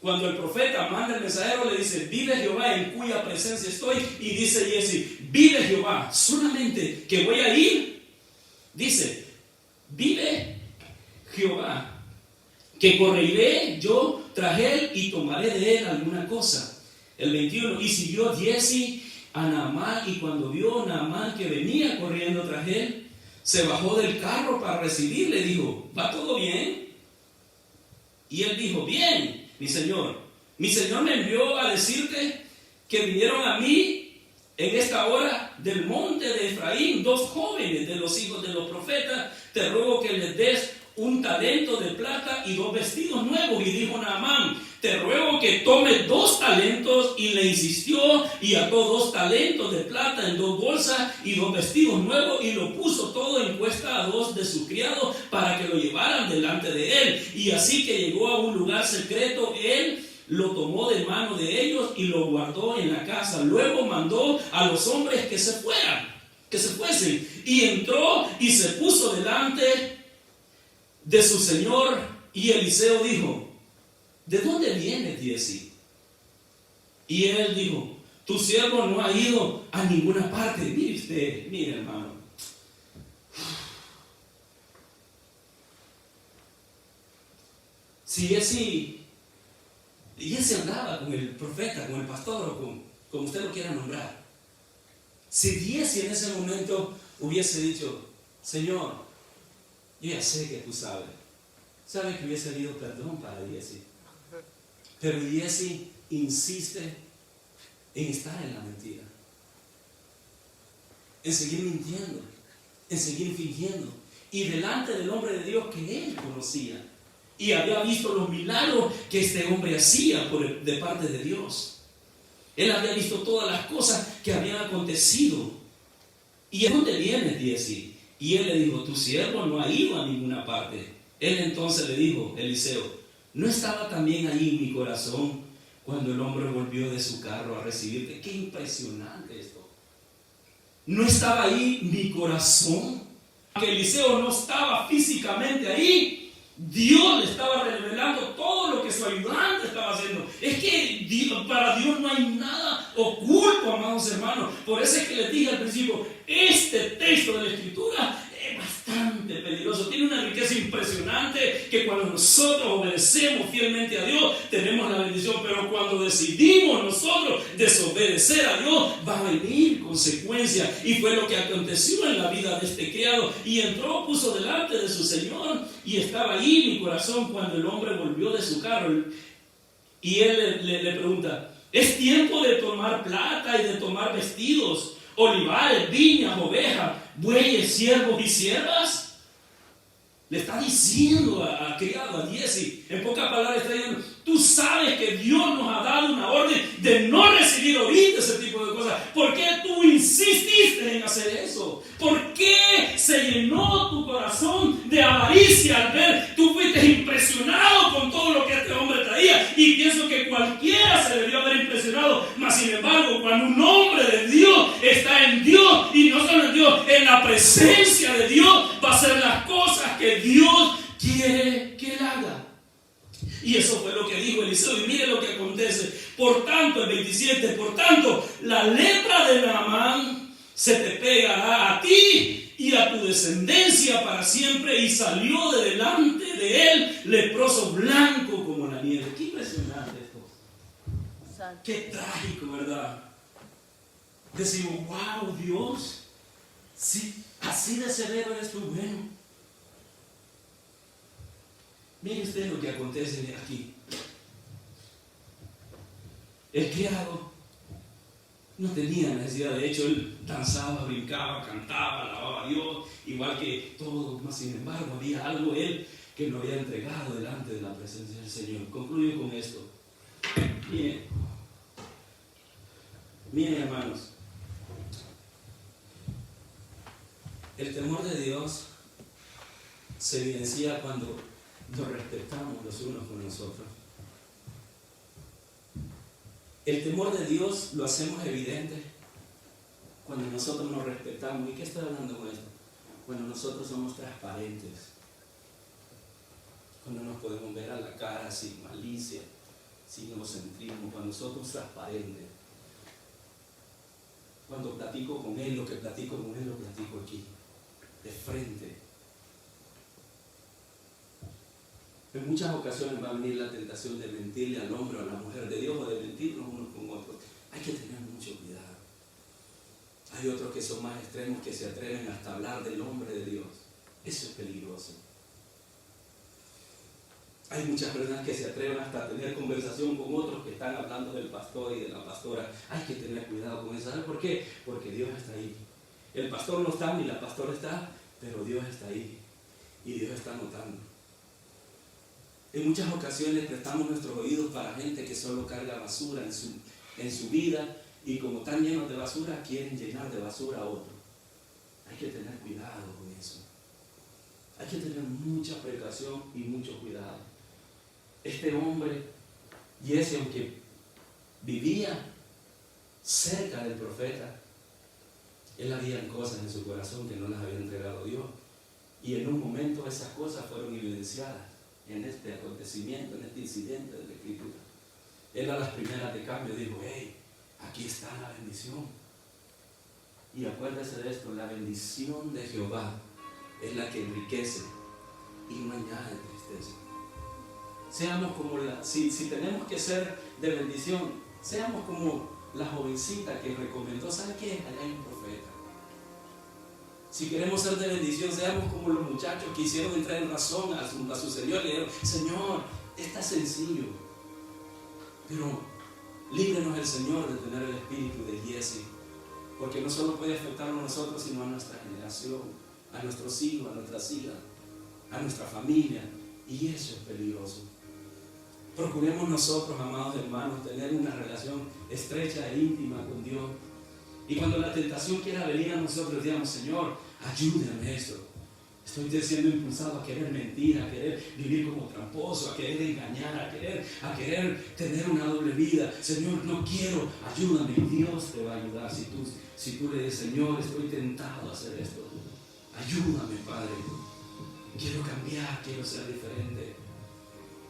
Cuando el profeta manda el mensajero, le dice, vive Jehová en cuya presencia estoy, y dice Giezi, vive Jehová, solamente que voy a ir, dice, vive Jehová, que correré yo tras él y tomaré de él alguna cosa. El 21, y siguió Giezi a Naamán, y cuando vio Naamán que venía corriendo tras él, se bajó del carro para recibirle, dijo, ¿va todo bien? Y él dijo, bien, mi señor me envió a decirte que vinieron a mí en esta hora del monte de Efraín 2 jóvenes de los hijos de los profetas, te ruego que les des un talento de plata y 2 vestidos nuevos. Y dijo Naamán, te ruego que tome 2 talentos, y le insistió y ató 2 talentos de plata en 2 bolsas y 2 vestidos nuevos, y lo puso todo en cuesta a 2 de sus criados para que lo llevaran delante de él. Y así que llegó a un lugar secreto, él lo tomó de mano de ellos y lo guardó en la casa. Luego mandó a los hombres que se fuesen, y entró y se puso delante de su señor. Y Eliseo dijo, ¿de dónde viene Giezi? Y él dijo, tu siervo no ha ido a ninguna parte. Mire usted, mire hermano, si Giezi andaba con el profeta, con el pastor, o como usted lo quiera nombrar, si Giezi en ese momento hubiese dicho, Señor, yo ya sé que tú sabes que hubiese habido perdón para Giezi. Pero Giezi insiste en estar en la mentira, en seguir mintiendo, en seguir fingiendo, y delante del hombre de Dios que él conocía y había visto los milagros que este hombre hacía de parte de Dios. Él había visto todas las cosas que habían acontecido. ¿Y de dónde viene Giezi? Y él le dijo, tu siervo no ha ido a ninguna parte. Él entonces le dijo, Eliseo, ¿no estaba también ahí en mi corazón cuando el hombre volvió de su carro a recibirte? Qué impresionante esto. ¿No estaba ahí mi corazón? Que Eliseo no estaba físicamente ahí, Dios le estaba revelando todo lo que su ayudante estaba haciendo. Es que para Dios no hay nada oculto, amados hermanos. Por eso es que les dije al principio, este texto de la Escritura es bastante peligroso. Tiene una riqueza impresionante, que cuando nosotros obedecemos fielmente a Dios, tenemos la bendición. Pero cuando decidimos nosotros desobedecer a Dios, va a venir consecuencia. Y fue lo que aconteció en la vida de este criado. Y entró, puso delante de su señor, y estaba ahí mi corazón cuando el hombre volvió de su carro. Y él le pregunta, ¿es tiempo de tomar plata y de tomar vestidos, olivares, viñas, ovejas, bueyes, siervos y siervas? Le está diciendo al criado, a Giezi, en pocas palabras está diciendo, tú sabes que Dios nos ha dado una orden de no recibir ahorita ese tipo de cosas. ¿Por qué tú insististe en hacer eso? ¿Por qué se llenó tu corazón de avaricia al ver? Tú fuiste impresionado con todo lo que este hombre traía, y pienso que cualquiera se debió haber impresionado. Mas sin embargo, cuando un hombre de Dios está en Dios, y no solo en Dios, en la presencia de Dios, va a hacer las cosas que Dios quiere que él haga. Y eso fue lo que dijo Eliseo. Y mire lo que acontece. Por tanto, el 27, por tanto, la lepra de Naamán se te pegará a ti y a tu descendencia para siempre. Y salió de delante de él leproso blanco como la nieve. Qué impresionante esto. Santo. Qué trágico, ¿verdad? Decimos, wow, Dios, sí, así de severo eres tú, bueno. Miren ustedes lo que acontece aquí. El criado no tenía necesidad, de hecho él danzaba, brincaba, cantaba, alababa a Dios, igual que todos, mas sin embargo había algo él que lo había entregado delante de la presencia del Señor. Concluyo con esto. Miren hermanos, el temor de Dios se evidencia cuando nos respetamos los unos con los otros. El temor de Dios lo hacemos evidente cuando nosotros nos respetamos. ¿Y qué estoy hablando con esto? Cuando nosotros somos transparentes, cuando nos podemos ver a la cara sin malicia, sin egocentrismo, cuando nosotros transparentes, cuando platico con él, lo que platico con él lo platico aquí, de frente. En muchas ocasiones va a venir la tentación de mentirle al hombre o a la mujer de Dios, o de mentirnos unos con otros. Hay que tener mucho cuidado. Hay otros que son más extremos, que se atreven hasta hablar del hombre de Dios. Eso es peligroso. Hay muchas personas que se atreven hasta a tener conversación con otros que están hablando del pastor y de la pastora. Hay que tener cuidado con eso. ¿Sabes por qué? Porque Dios está ahí. El pastor no está, ni la pastora está, pero Dios está ahí. Y Dios está notando. En muchas ocasiones prestamos nuestros oídos para gente que solo carga basura en su vida, y como están llenos de basura, quieren llenar de basura a otro. Hay que tener cuidado con eso. Hay que tener mucha precaución y mucho cuidado. Este hombre, y ese aunque vivía cerca del profeta, él había cosas en su corazón que no las había entregado Dios. Y en un momento esas cosas fueron evidenciadas en este acontecimiento, en este incidente de la Escritura. Él a las primeras de cambio dijo, hey, aquí está la bendición. Y acuérdese de esto, la bendición de Jehová es la que enriquece y no añade tristeza. Seamos como si tenemos que ser de bendición, seamos como la jovencita que recomendó, ¿sabe qué? Allá hay un profeta. Si queremos ser de bendición, seamos como los muchachos que hicieron entrar en razón a su Señor y le dijeron, Señor, está sencillo, pero líbrenos el Señor de tener el espíritu de Giezi, porque no solo puede afectarnos a nosotros, sino a nuestra generación, a nuestros hijos, a nuestras hijas, a nuestra familia, y eso es peligroso. Procuremos nosotros, amados hermanos, tener una relación estrecha e íntima con Dios. Y cuando la tentación quiera venir a nosotros, digamos, Señor, ayúdame a esto. Estoy siendo impulsado a querer mentir, a querer vivir como tramposo, a querer engañar, a querer tener una doble vida. Señor, no quiero, ayúdame. Y Dios te va a ayudar. Si tú le dices, Señor, estoy tentado a hacer esto. Ayúdame, Padre. Quiero cambiar, quiero ser diferente.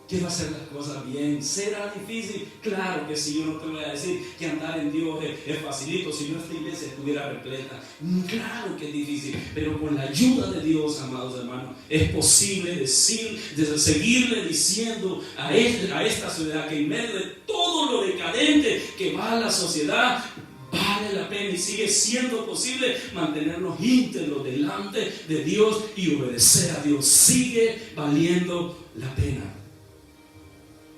Quiero hacer las cosas bien. ¿Será difícil? Claro que sí. Yo no te voy a decir que andar en Dios es facilito. Si no, esta iglesia estuviera repleta. Claro que es difícil. Pero con la ayuda de Dios, amados hermanos, es posible seguirle diciendo a esta sociedad que en medio de todo lo decadente que va a la sociedad, vale la pena y sigue siendo posible mantenernos íntegros delante de Dios y obedecer a Dios. Sigue valiendo la pena.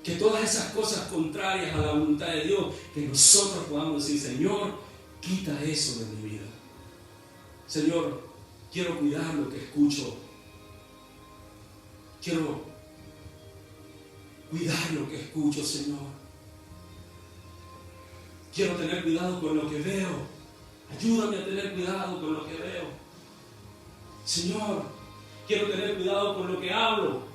Que todas esas cosas contrarias a la voluntad de Dios, que nosotros podamos decir, Señor, quita eso de mi vida. Señor, quiero cuidar lo que escucho. Quiero cuidar lo que escucho, Señor. Quiero tener cuidado con lo que veo. Ayúdame a tener cuidado con lo que veo. Señor, quiero tener cuidado con lo que hablo.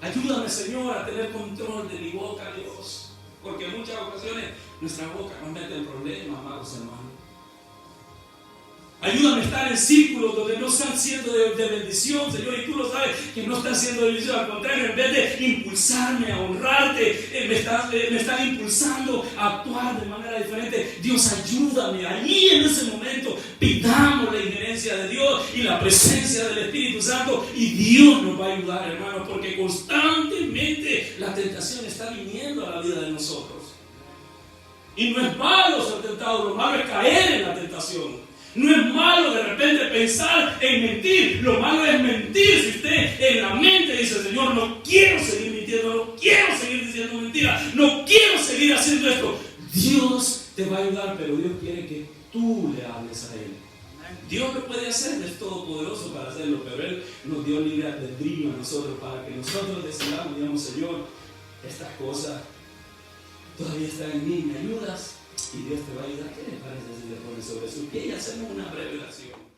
Ayúdame, Señor, a tener control de mi boca, Dios. Porque en muchas ocasiones nuestra boca nos mete en problemas, amados hermanos. Ayúdame a estar en círculos donde no están siendo de bendición, Señor, y tú lo sabes que no están siendo de bendición. Al contrario, en vez de impulsarme a honrarte, me están impulsando a actuar de manera diferente. Dios, ayúdame. Allí en ese momento pidamos la injerencia de Dios y la presencia del Espíritu Santo, y Dios nos va a ayudar, hermanos, porque constantemente la tentación está viniendo a la vida de nosotros. Y no es malo ser tentado, lo malo es caer en la tentación. No es malo de repente pensar en mentir, lo malo es mentir. Si usted en la mente dice, Señor, no quiero seguir mintiendo, no quiero seguir diciendo mentiras, no quiero seguir haciendo esto, Dios te va a ayudar, pero Dios quiere que tú le hables a Él. Dios lo puede hacer, es todopoderoso para hacerlo, pero Él nos dio libre albedrío a nosotros para que nosotros decidamos, digamos, Señor, estas cosas todavía están en mí, ¿me ayudas? Y Dios te va a ayudar. ¿Qué le parece si le pones sobre su pie y hacemos una breve oración?